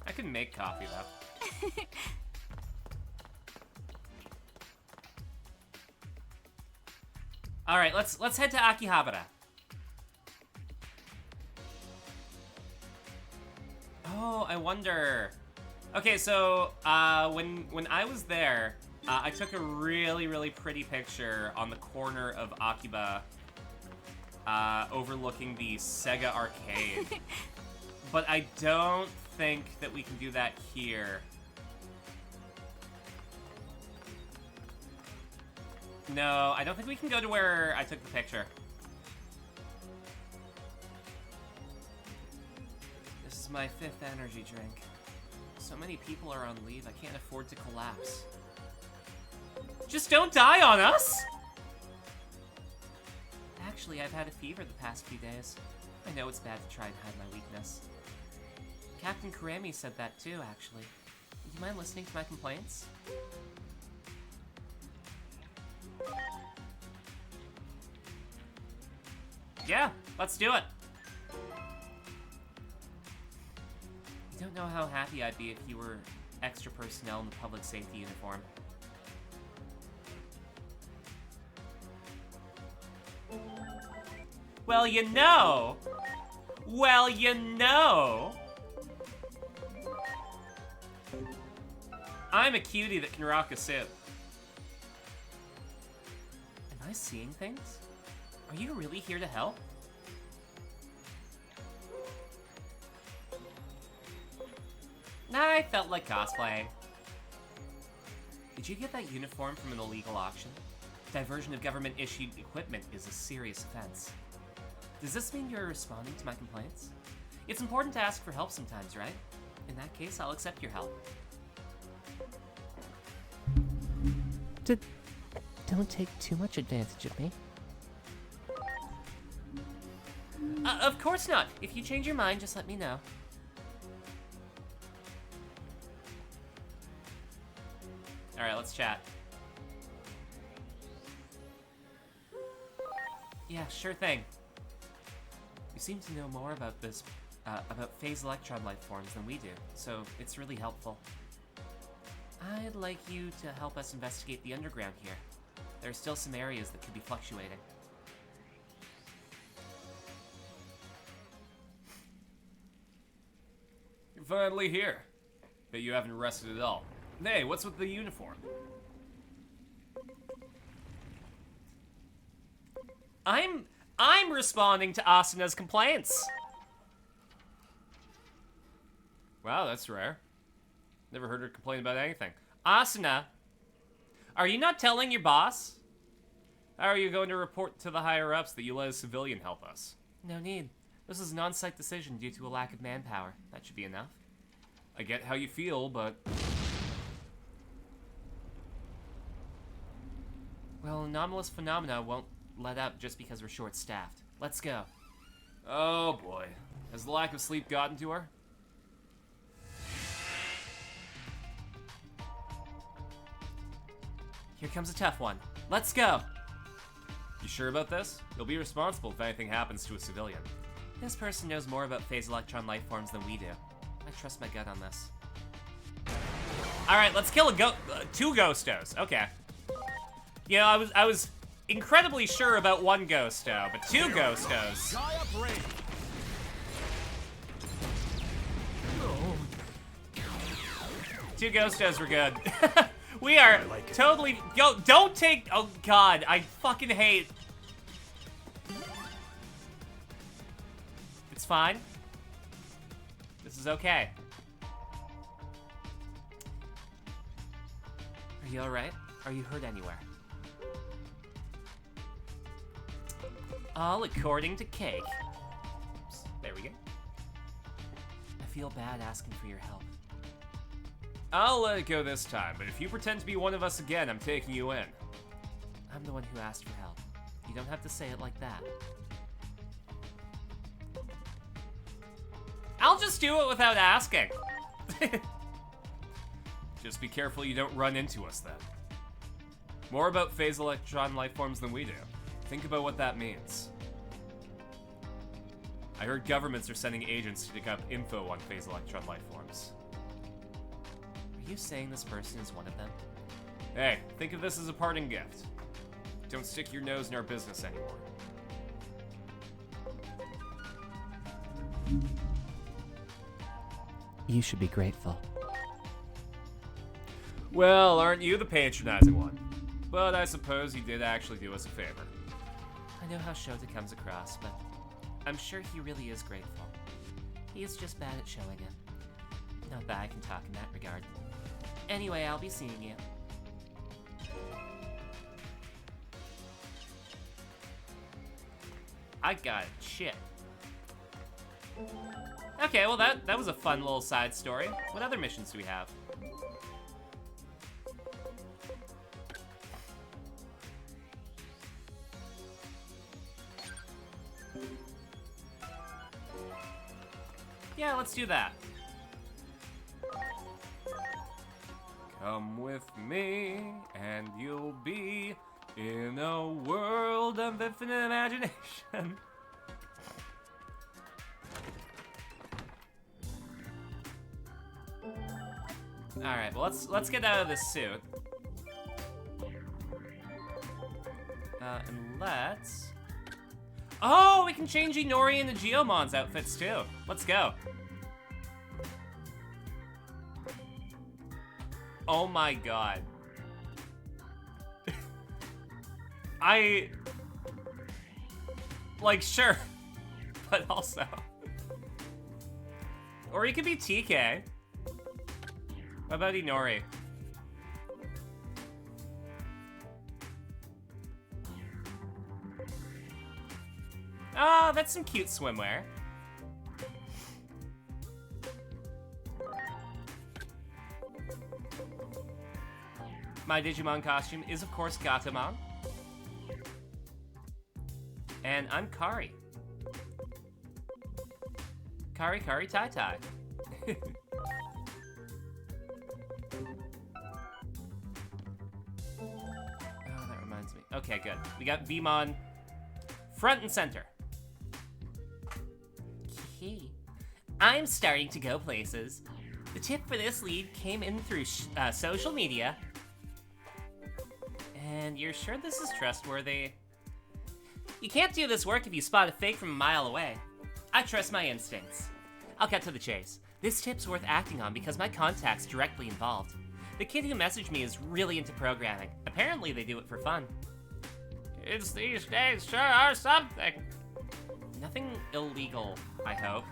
I can make coffee, though. All right, let's head to Akihabara. Oh, I wonder. Okay, so when I was there, I took a really pretty picture on the corner of Akiba, overlooking the Sega arcade. But I don't think that we can do that here. No, I don't think we can go to where I took the picture. This is my 5th energy drink. So many people are on leave, I can't afford to collapse. Just don't die on us! Actually, I've had a fever the past few days. I know it's bad to try and hide my weakness. Captain Karami said that too, actually. Do you mind listening to my complaints? Yeah, let's do it! You don't know how happy I'd be if you were extra personnel in the public safety uniform. Well, you know! Well, you know! I'm a cutie that can rock a suit. Am I seeing things? Are you really here to help? I felt like cosplaying. Did you get that uniform from an illegal auction? Diversion of government-issued equipment is a serious offense. Does this mean you're responding to my complaints? It's important to ask for help sometimes, right? In that case, I'll accept your help. Don't take too much advantage of me. Of course not. If you change your mind, just let me know. Alright, let's chat. Yeah, sure thing. You seem to know more about this, about phase electron life forms than we do, so it's really helpful. I'd like you to help us investigate the underground here. There are still some areas that could be fluctuating. You're finally here. Bet you haven't rested at all. Hey, what's with the uniform? I'm responding to Asuna's complaints. Wow, that's rare. Never heard her complain about anything. Asuna, are you not telling your boss? How are you going to report to the higher-ups that you let a civilian help us? No need. This is an on-site decision due to a lack of manpower. That should be enough. I get how you feel, but... Well, anomalous phenomena won't let up just because we're short-staffed. Let's go. Oh boy. Has the lack of sleep gotten to her? Here comes a tough one. Let's go! You sure about this? You'll be responsible if anything happens to a civilian. This person knows more about phase electron life forms than we do. I trust my gut on this. Alright, let's kill two ghostos. Okay. You know, I was incredibly sure about one ghosto, but two ghostos. Two ghostos were good. We are totally don't take oh god, I fucking hate. It's fine. This is okay. Are you alright? Are you hurt anywhere? All according to Cake. Oops, there we go. I feel bad asking for your help. I'll let it go this time, but if you pretend to be one of us again, I'm taking you in. I'm the one who asked for help. You don't have to say it like that. I'll just do it without asking. Just be careful you don't run into us then. More about phase electron life forms than we do. Think about what that means. I heard governments are sending agents to dig up info on phase electron life forms. Are you saying this person is one of them? Hey, think of this as a parting gift. Don't stick your nose in our business anymore. You should be grateful. Well, aren't you the patronizing one? But I suppose you did actually do us a favor. I know how Shota comes across, but I'm sure he really is grateful. He is just bad at showing it. Not that I can talk in that regard. Anyway, I'll be seeing you. I got it. Shit. Okay, well that was a fun little side story. What other missions do we have? Yeah, let's do that. Come with me, and you'll be in a world of infinite imagination. Alright, well let's get out of this suit. And let's... Oh, we can change Inori into Geomon's outfits too. Let's go. Oh my god. Like, sure. But also... Or he could be TK. What about Inori? Oh, that's some cute swimwear. My Digimon costume is, of course, Gatomon. And I'm Kari. Kari Kari Tai Tai. Oh, that reminds me. Okay, good. We got Vmon front and center. Okay. I'm starting to go places. The tip for this lead came in through social media. And you're sure this is trustworthy? You can't do this work if you spot a fake from a mile away. I trust my instincts. I'll cut to the chase. This tip's worth acting on because my contact's directly involved. The kid who messaged me is really into programming. Apparently they do it for fun. Kids these days sure are something. Nothing illegal, I hope.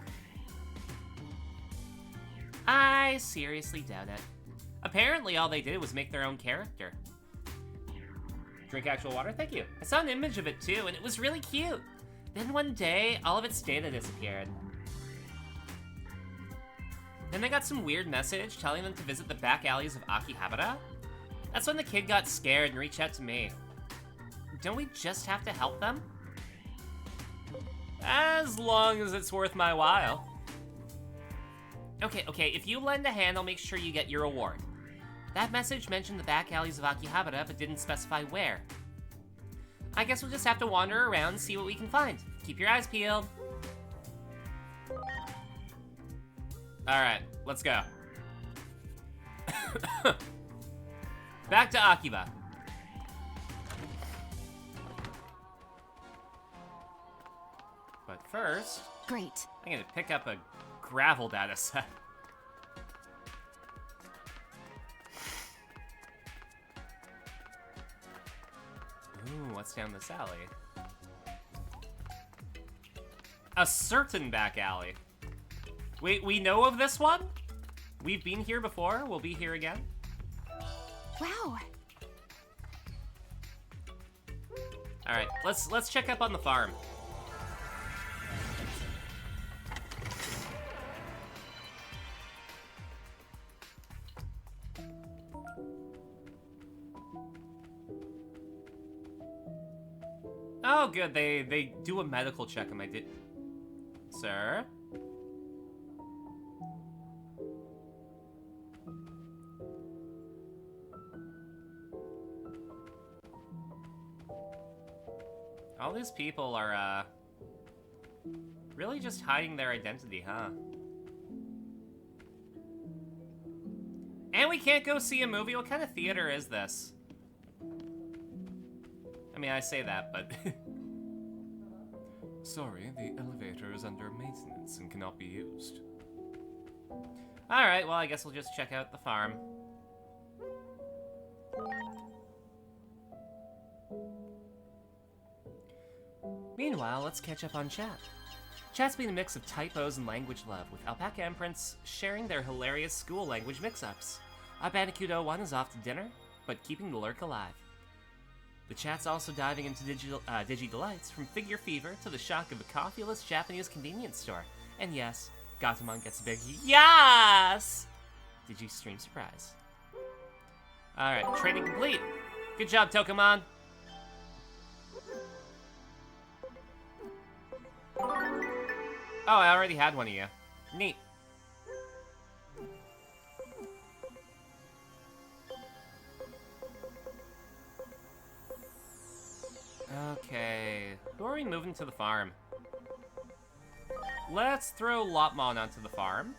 I seriously doubt it. Apparently all they did was make their own character. Drink actual water? Thank you. I saw an image of it too, and it was really cute. Then one day, all of its data disappeared. Then they got some weird message telling them to visit the back alleys of Akihabara. That's when the kid got scared and reached out to me. Don't we just have to help them? As long as it's worth my while. Okay, if you lend a hand, I'll make sure you get your award. That message mentioned the back alleys of Akihabara, but didn't specify where. I guess we'll just have to wander around and see what we can find. Keep your eyes peeled. Alright, let's go. Back to Akiba. But first... Great. I'm gonna pick up a gravel data set. Ooh, what's down this alley? A certain back alley. Wait, we know of this one? We've been here before, we'll be here again. Wow. Alright, let's check up on the farm. Oh, good. They do a medical check on my Sir? All these people are, really just hiding their identity, huh? And we can't go see a movie? What kind of theater is this? I mean, I say that, but... Sorry, the elevator is under maintenance and cannot be used. Alright, well, I guess we'll just check out the farm. Meanwhile, let's catch up on chat. Chat's been a mix of typos and language love, with Alpaca Imprints sharing their hilarious school language mix-ups. Bandicoot 01 is off to dinner, but keeping the lurk alive. The chat's also diving into Digi-Delights, from Figure Fever to the shock of a coffeeless Japanese convenience store. And yes, Gatomon gets a big YES! Digi-Stream surprise. Alright, training complete. Good job, Tokamon. Oh, I already had one of you. Neat. Okay, who are we moving to the farm? Let's throw Lopmon onto the farm.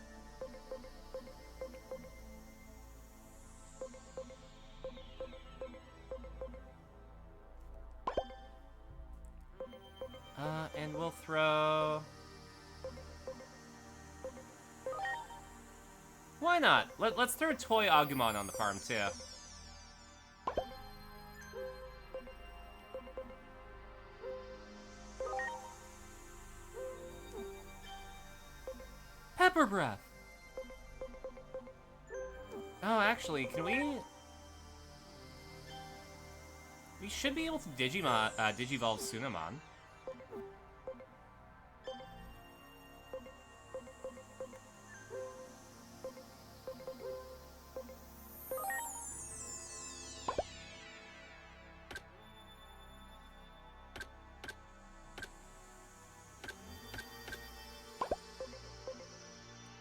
And we'll throw... Why not? Let's throw Toy Agumon on the farm, too. Pepper Breath! Oh, actually, can we... We should be able to Digivolve Sunamon.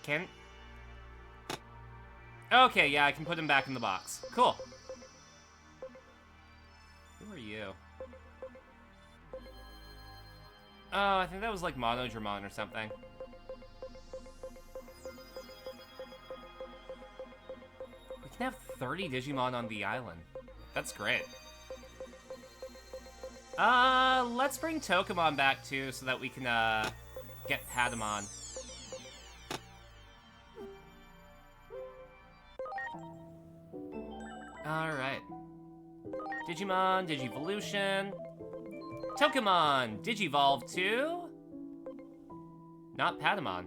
Can... Okay, yeah, I can put him back in the box. Cool. Who are you? Oh, I think that was like Monodramon or something. We can have 30 Digimon on the island. That's great. Let's bring Tokamon back too so that we can, get Patamon. Alright. Digimon, Digivolution. Tokamon, Digivolve to... Not Patamon.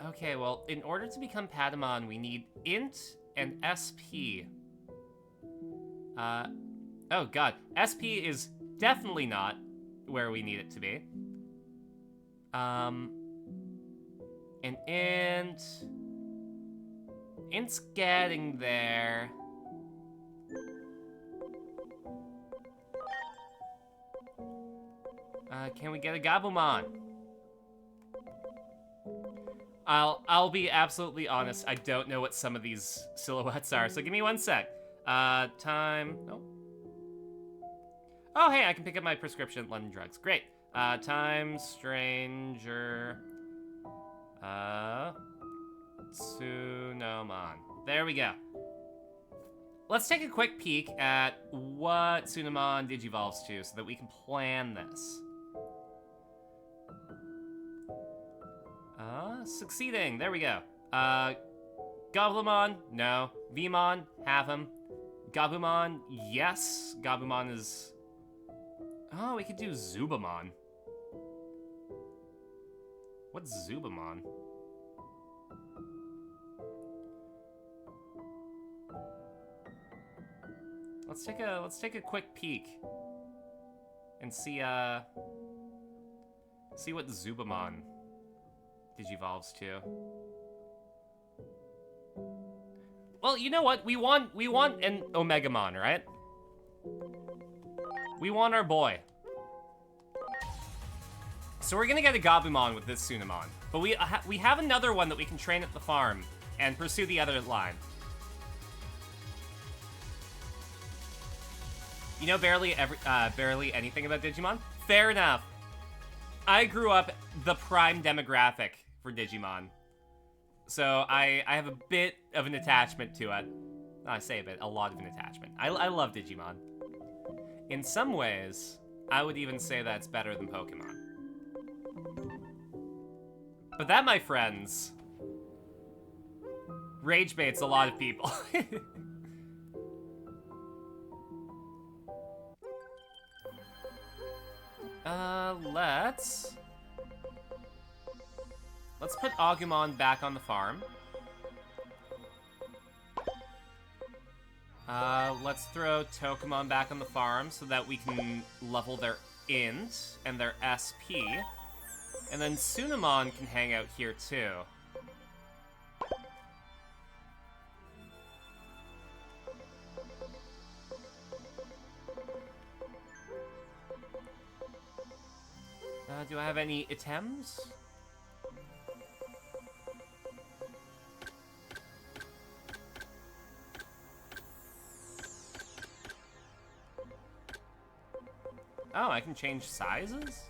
Okay, well, in order to become Patamon, we need Int and SP. Oh god. SP is definitely not where we need it to be. And Int's getting there. Can we get a Gabumon? I'll be absolutely honest, I don't know what some of these silhouettes are, so give me one sec. Time... Oh. Oh, hey, I can pick up my prescription London drugs. Great. Time Stranger... Tsunomon. There we go. Let's take a quick peek at what Tsunomon digivolves to so that we can plan this. Succeeding. There we go. Goblimon, no. Vmon, have him. Gabumon, yes. Gabumon is... Oh, we could do Zubamon. What's Zubamon? Let's take a quick peek and see what Zubamon digivolves to. Well, you know what? We want an Omegamon, right? We want our boy. So we're gonna get a Gabumon with this Tsunamon. But we have another one that we can train at the farm and pursue the other line. You know barely anything about Digimon? Fair enough. I grew up the prime demographic for Digimon. So I have a bit of an attachment to it. I say a bit, a lot of an attachment. I love Digimon. In some ways, I would even say that's better than Pokemon. But that, my friends, rage baits a lot of people. Let's put Agumon back on the farm. Let's throw Tokamon back on the farm so that we can level their Int and their SP. And then Tsunamon can hang out here too. Do I have any items? Oh, I can change sizes?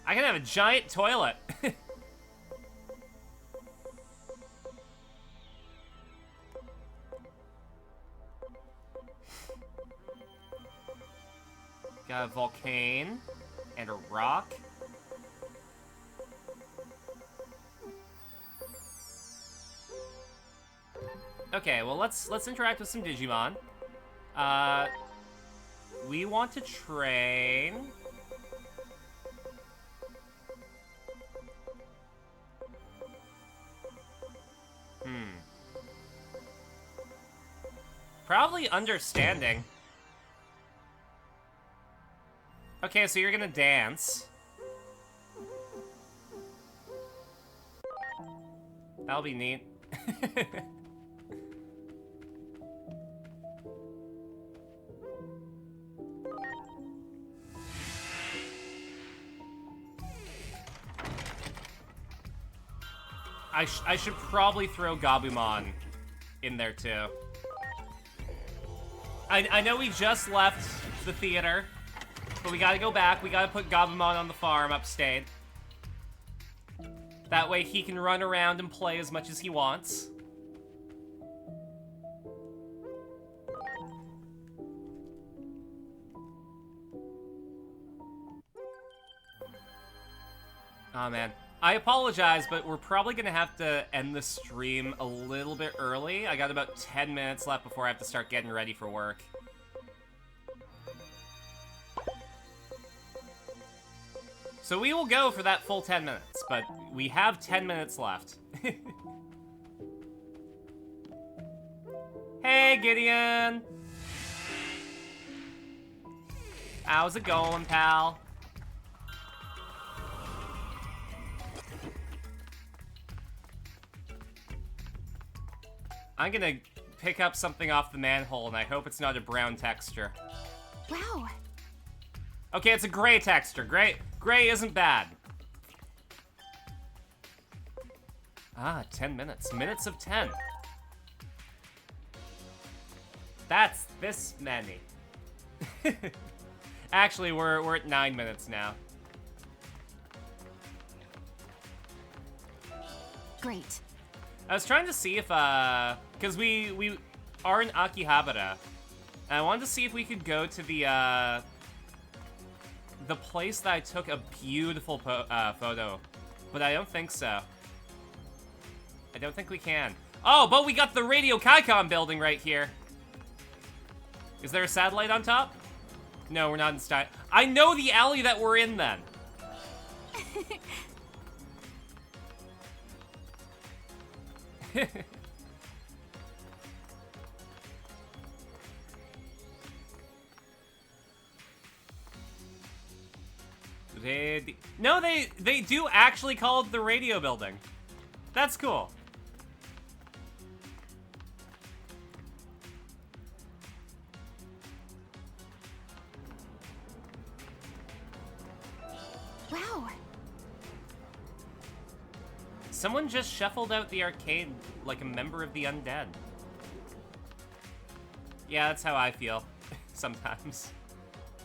I can have a giant toilet. Got a volcano and a rock. Okay, well let's interact with some Digimon. We want to train. Probably understanding. Okay, so you're gonna dance. That'll be neat. I should probably throw Gabumon in there too. I know we just left the theater, but we gotta go back. We gotta put Gabumon on the farm upstate. That way he can run around and play as much as he wants. Oh man. I apologize, but we're probably gonna have to end the stream a little bit early. I got about 10 minutes left before I have to start getting ready for work. So we will go for that full 10 minutes, but we have 10 minutes left. Hey, Gideon! How's it going, pal? I'm gonna pick up something off the manhole, and I hope it's not a brown texture. Wow. Okay, it's a gray texture. Gray isn't bad. Ah, 10 minutes. Minutes of 10. That's this many. Actually, we're at 9 minutes now. Great. I was trying to see if, because we are in Akihabara, and I wanted to see if we could go to the place that I took a beautiful photo, but I don't think so. I don't think we can. Oh, but we got the Radio Kaikon building right here. Is there a satellite on top? No, we're not in style. I know the alley that we're in then. No, they do actually call it the radio building. That's cool. Wow. Someone just shuffled out the arcade like a member of the undead. Yeah, that's how I feel sometimes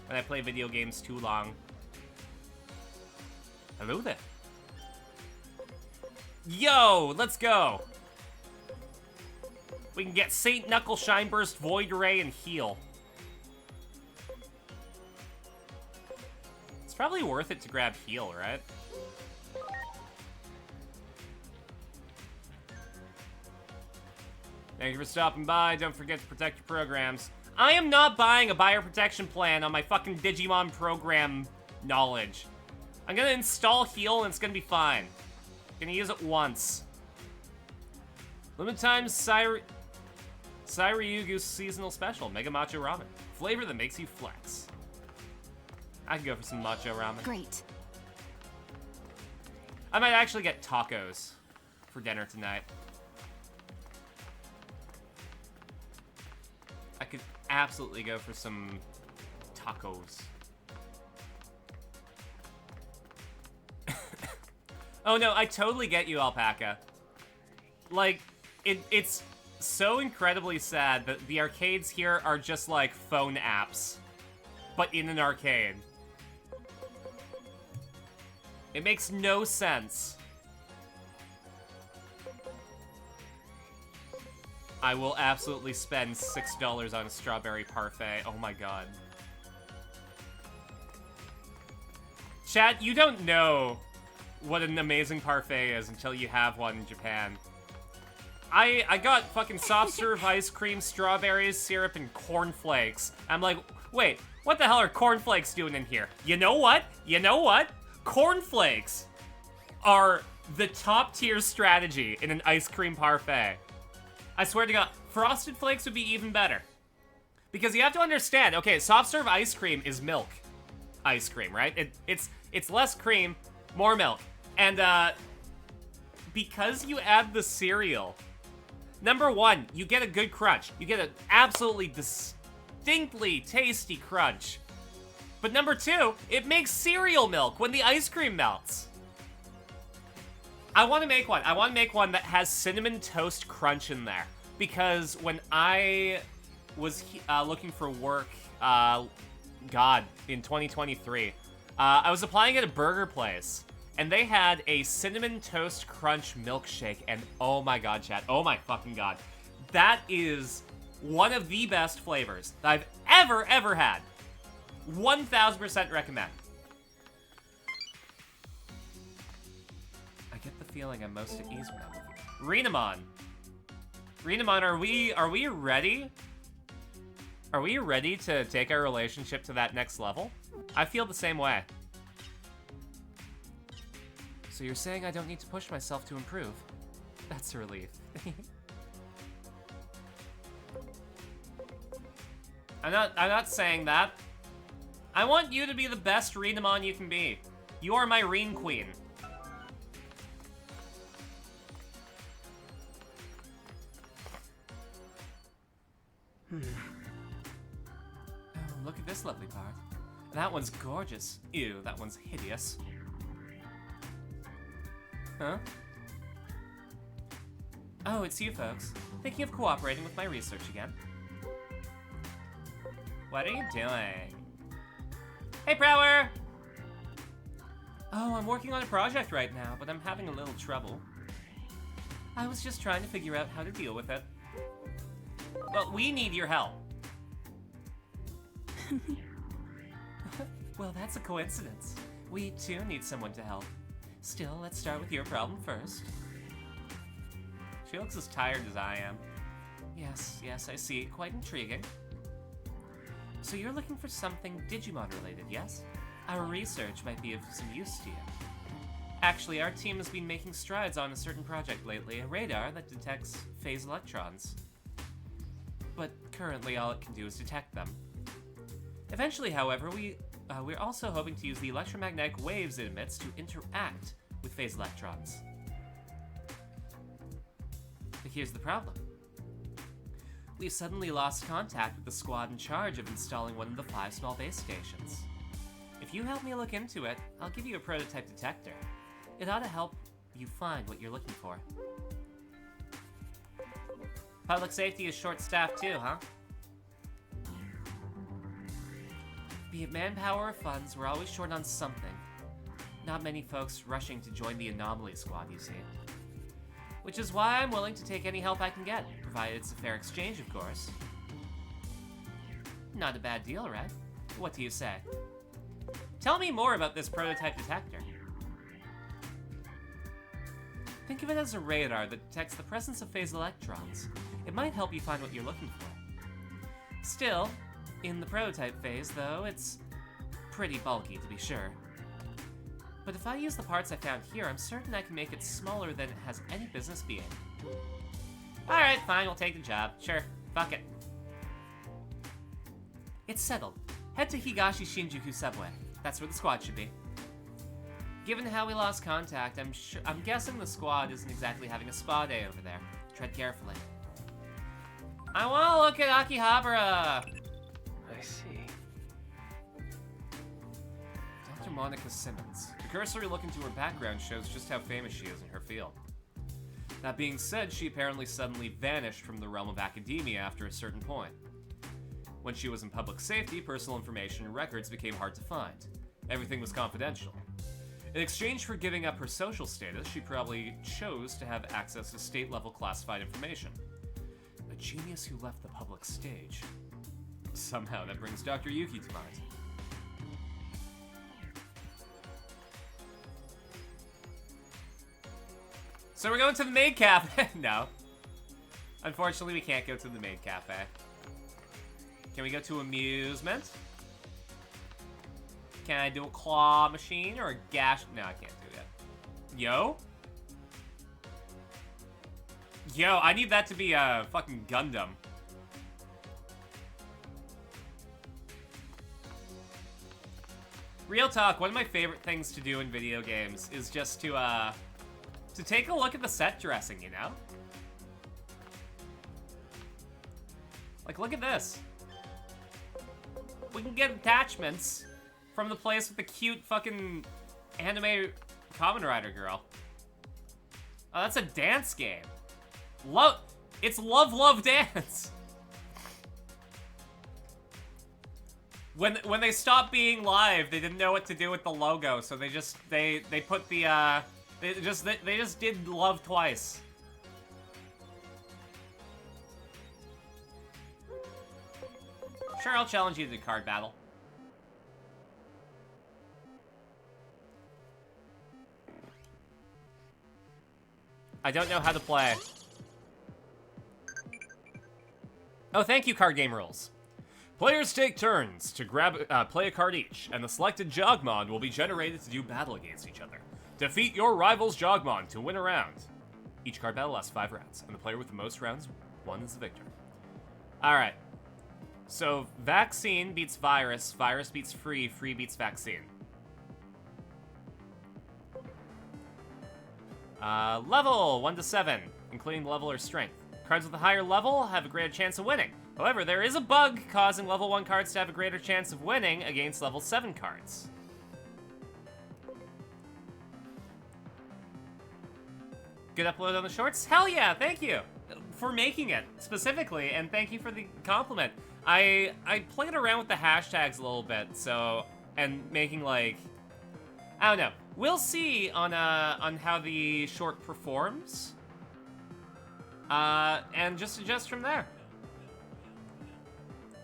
when I play video games too long. Hello there. Yo, let's go. We can get Saint Knuckle, Shineburst, Void Ray, and heal. It's probably worth it to grab heal, right? Thank you for stopping by. Don't forget to protect your programs. I am not buying a buyer protection plan on my fucking Digimon program knowledge. I'm gonna install heal and it's gonna be fine. Gonna use it once. Limited time Cyryugu seasonal special. Mega Macho Ramen. Flavor that makes you flex. I could go for some Macho Ramen. Great. I might actually get tacos for dinner tonight. I could absolutely go for some tacos. Oh no, I totally get you, Alpaca. Like, it's so incredibly sad that the arcades here are just like phone apps, but in an arcade. It makes no sense. I will absolutely spend $6 on a strawberry parfait. Oh my god. Chat, you don't know what an amazing parfait is until you have one in Japan. I got fucking soft serve ice cream, strawberries, syrup, and cornflakes. I'm like, wait, what the hell are cornflakes doing in here? You know what? You know what? Cornflakes are the top tier strategy in an ice cream parfait. I swear to God, Frosted Flakes would be even better. Because you have to understand, okay, soft serve ice cream is milk ice cream, right? It's less cream, more milk. And because you add the cereal, number one, you get a good crunch. You get an absolutely distinctly tasty crunch. But number two, it makes cereal milk when the ice cream melts. I want to make one. I want to make one that has cinnamon toast crunch in there. Because when I was looking for work, in 2023, I was applying at a burger place. And they had a cinnamon toast crunch milkshake. And oh my god, chat. Oh my fucking god. That is one of the best flavors that I've ever had. 1000% recommend. I get the feeling I'm most at ease when I'm with you. Renamon. Renamon, are we ready? Are we ready to take our relationship to that next level? I feel the same way. So you're saying I don't need to push myself to improve? That's a relief. I'm not saying that. I want you to be the best Renamon you can be. You are my Reen Queen. Oh, look at this lovely part. That one's gorgeous. Ew, that one's hideous. Huh? Oh, it's you folks. Thinking of cooperating with my research again. What are you doing? Hey, Prower! Oh, I'm working on a project right now, but I'm having a little trouble. I was just trying to figure out how to deal with it. Well, we need your help. Well, that's a coincidence. We, too, need someone to help. Still, let's start with your problem first. She looks as tired as I am. Yes, I see. Quite intriguing. So you're looking for something Digimon related, yes? Our research might be of some use to you. Actually, our team has been making strides on a certain project lately, a radar that detects phase electrons. But currently all it can do is detect them. Eventually, however, we're also hoping to use the electromagnetic waves it emits to interact with phase electrons. But here's the problem. We've suddenly lost contact with the squad in charge of installing one of the 5 small base stations. If you help me look into it, I'll give you a prototype detector. It ought to help you find what you're looking for. Public safety is short-staffed too, huh? Be it manpower or funds, we're always short on something. Not many folks rushing to join the Anomaly Squad, you see. Which is why I'm willing to take any help I can get, provided it's a fair exchange, of course. Not a bad deal, right? What do you say? Tell me more about this prototype detector. Think of it as a radar that detects the presence of phase electrons. It might help you find what you're looking for. Still, in the prototype phase, though, it's pretty bulky, to be sure. But if I use the parts I found here, I'm certain I can make it smaller than it has any business being. Alright, fine, we'll take the job. Sure, fuck it. It's settled. Head to Higashi Shinjuku Subway. That's where the squad should be. Given how we lost contact, I'm guessing the squad isn't exactly having a spa day over there. Tread carefully. I want to look at Akihabara! I see. Dr. Monica Simmons. A cursory look into her background shows just how famous she is in her field. That being said, she apparently suddenly vanished from the realm of academia after a certain point. When she was in public safety, personal information and records became hard to find. Everything was confidential. In exchange for giving up her social status, she probably chose to have access to state-level classified information. A genius who left the public stage. Somehow that brings Dr. Yuki to mind. So we're going to the maid cafe. No. Unfortunately, we can't go to the maid cafe. Can we go to amusement? Can I do a claw machine or a gash? No, I can't do that. Yo? Yo, I need that to be a fucking Gundam. Real talk, one of my favorite things to do in video games is just to take a look at the set dressing, you know? Like, look at this. We can get attachments from the place with the cute fucking anime Kamen Rider girl. Oh, that's a dance game. It's Love Love Dance. When they stopped being live, they didn't know what to do with the logo, so they put the they just did love twice. Sure, I'll challenge you to the card battle. I don't know how to play. Oh, thank you, Card Game Rules. Players take turns to play a card each, and the selected Jogmon will be generated to do battle against each other. Defeat your rival's Jogmon to win a round. Each card battle lasts 5 rounds, and the player with the most rounds won is the victor. Alright. So, vaccine beats virus, virus beats free, free beats vaccine. Level 1 to 7, including level or strength. Cards with a higher level have a greater chance of winning. However, there is a bug causing level 1 cards to have a greater chance of winning against level 7 cards. Good upload on the shorts? Hell yeah, thank you for making it, specifically, and thank you for the compliment. I played around with the hashtags a little bit, so, and making like, I don't know. We'll see on how the short performs. And just adjust from there.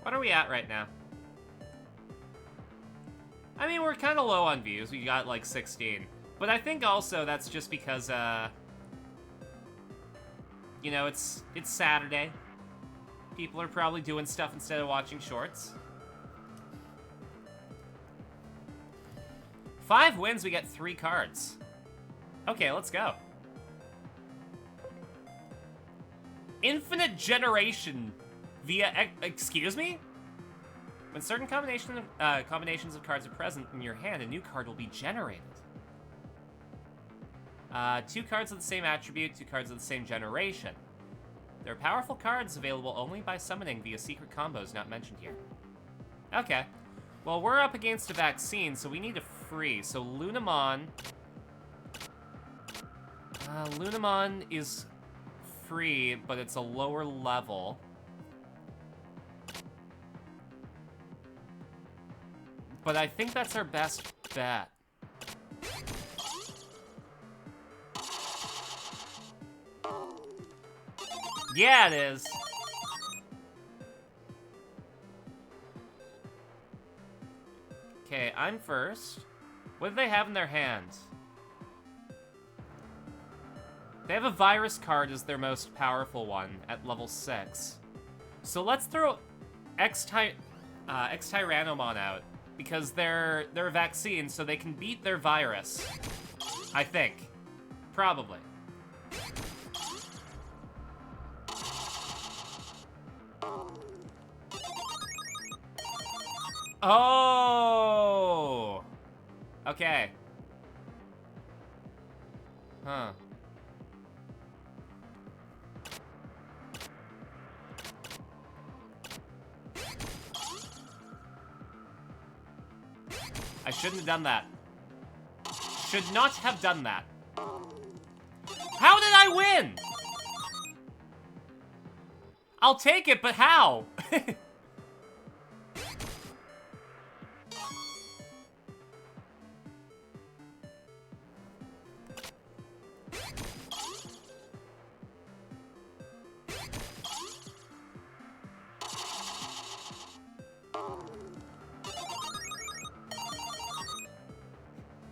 What are we at right now? I mean, we're kind of low on views. We got like 16. But I think also that's just because, you know, it's Saturday. People are probably doing stuff instead of watching shorts. 5 wins, we get 3 cards. Okay, let's go. Infinite generation via... excuse me? When certain combinations of cards are present in your hand, a new card will be generated. 2 cards of the same attribute, 2 cards of the same generation. There are powerful cards available only by summoning via secret combos not mentioned here. Okay. Well, we're up against a vaccine, so we need a free. So Lunamon... Lunamon is free, but it's a lower level. But I think that's our best bet. Yeah, it is. Okay, I'm first. What do they have in their hand? They have a virus card as their most powerful one at level 6. So let's throw X-Tyrannomon out, because they're a vaccine, so they can beat their virus. I think. Probably. Oh! Okay. Huh. I shouldn't have done that. should not have done that. How did I win? I'll take it, but how?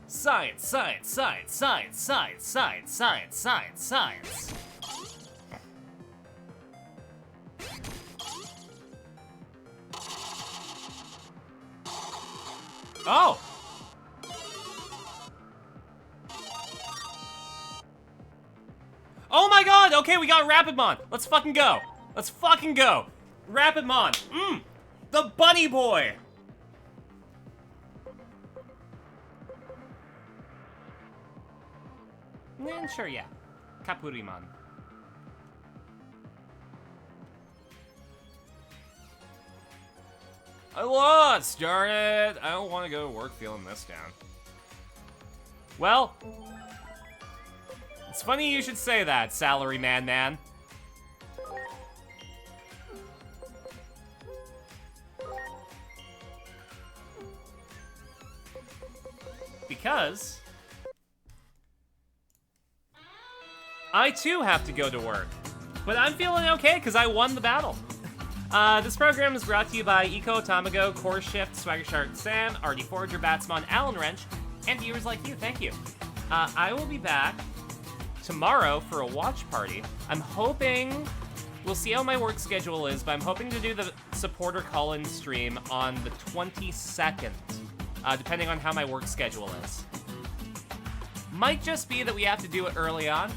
Science, science, science, science, science, science, science, science, science. Oh! Oh my god! Okay, we got Rapidmon! Let's fucking go! Let's fucking go! Rapidmon! The bunny boy! Sure, yeah. Kapurimon. I lost, darn it! I don't want to go to work feeling this down. Well, it's funny you should say that, salary man. Because I too have to go to work. But I'm feeling okay because I won the battle. This program is brought to you by Eco Tamago, Core Shift, Swagger Shark Sam, RD Forager, Batsmon, Alan Wrench, and viewers like you. Thank you. I will be back tomorrow for a watch party. I'm hoping, we'll see how my work schedule is, but I'm hoping to do the supporter call-in stream on the 22nd, depending on how my work schedule is. Might just be that we have to do it early on.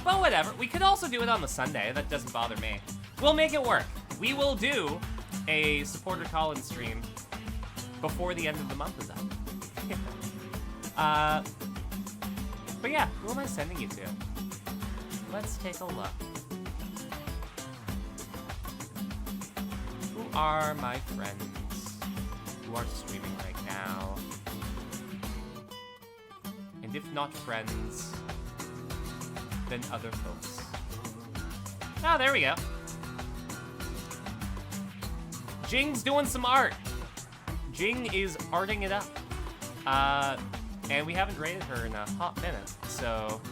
But whatever. We could also do it on the Sunday. That doesn't bother me. We'll make it work. We will do a supporter call-in stream before the end of the month is up. But yeah, who am I sending you to? Let's take a look. Who are my friends who are streaming right now? And if not friends, then other folks. Oh, there we go. Jing's doing some art. Jing is arting it up. And we haven't rated her in a hot minute, so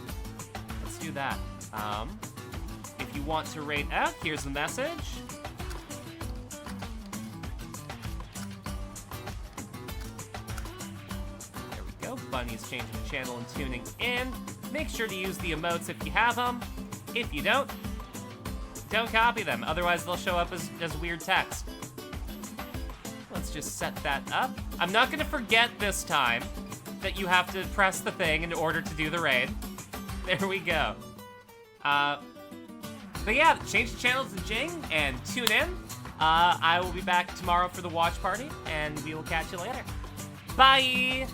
let's do that. If you want to rate F, here's the message. There we go. Bunny's changing the channel and tuning in. Make sure to use the emotes if you have them. If you don't copy them. Otherwise, they'll show up as weird text. Let's just set that up. I'm not going to forget this time that you have to press the thing in order to do the raid. There we go. But yeah, change the channel to Jing and tune in. I will be back tomorrow for the watch party, and we will catch you later. Bye!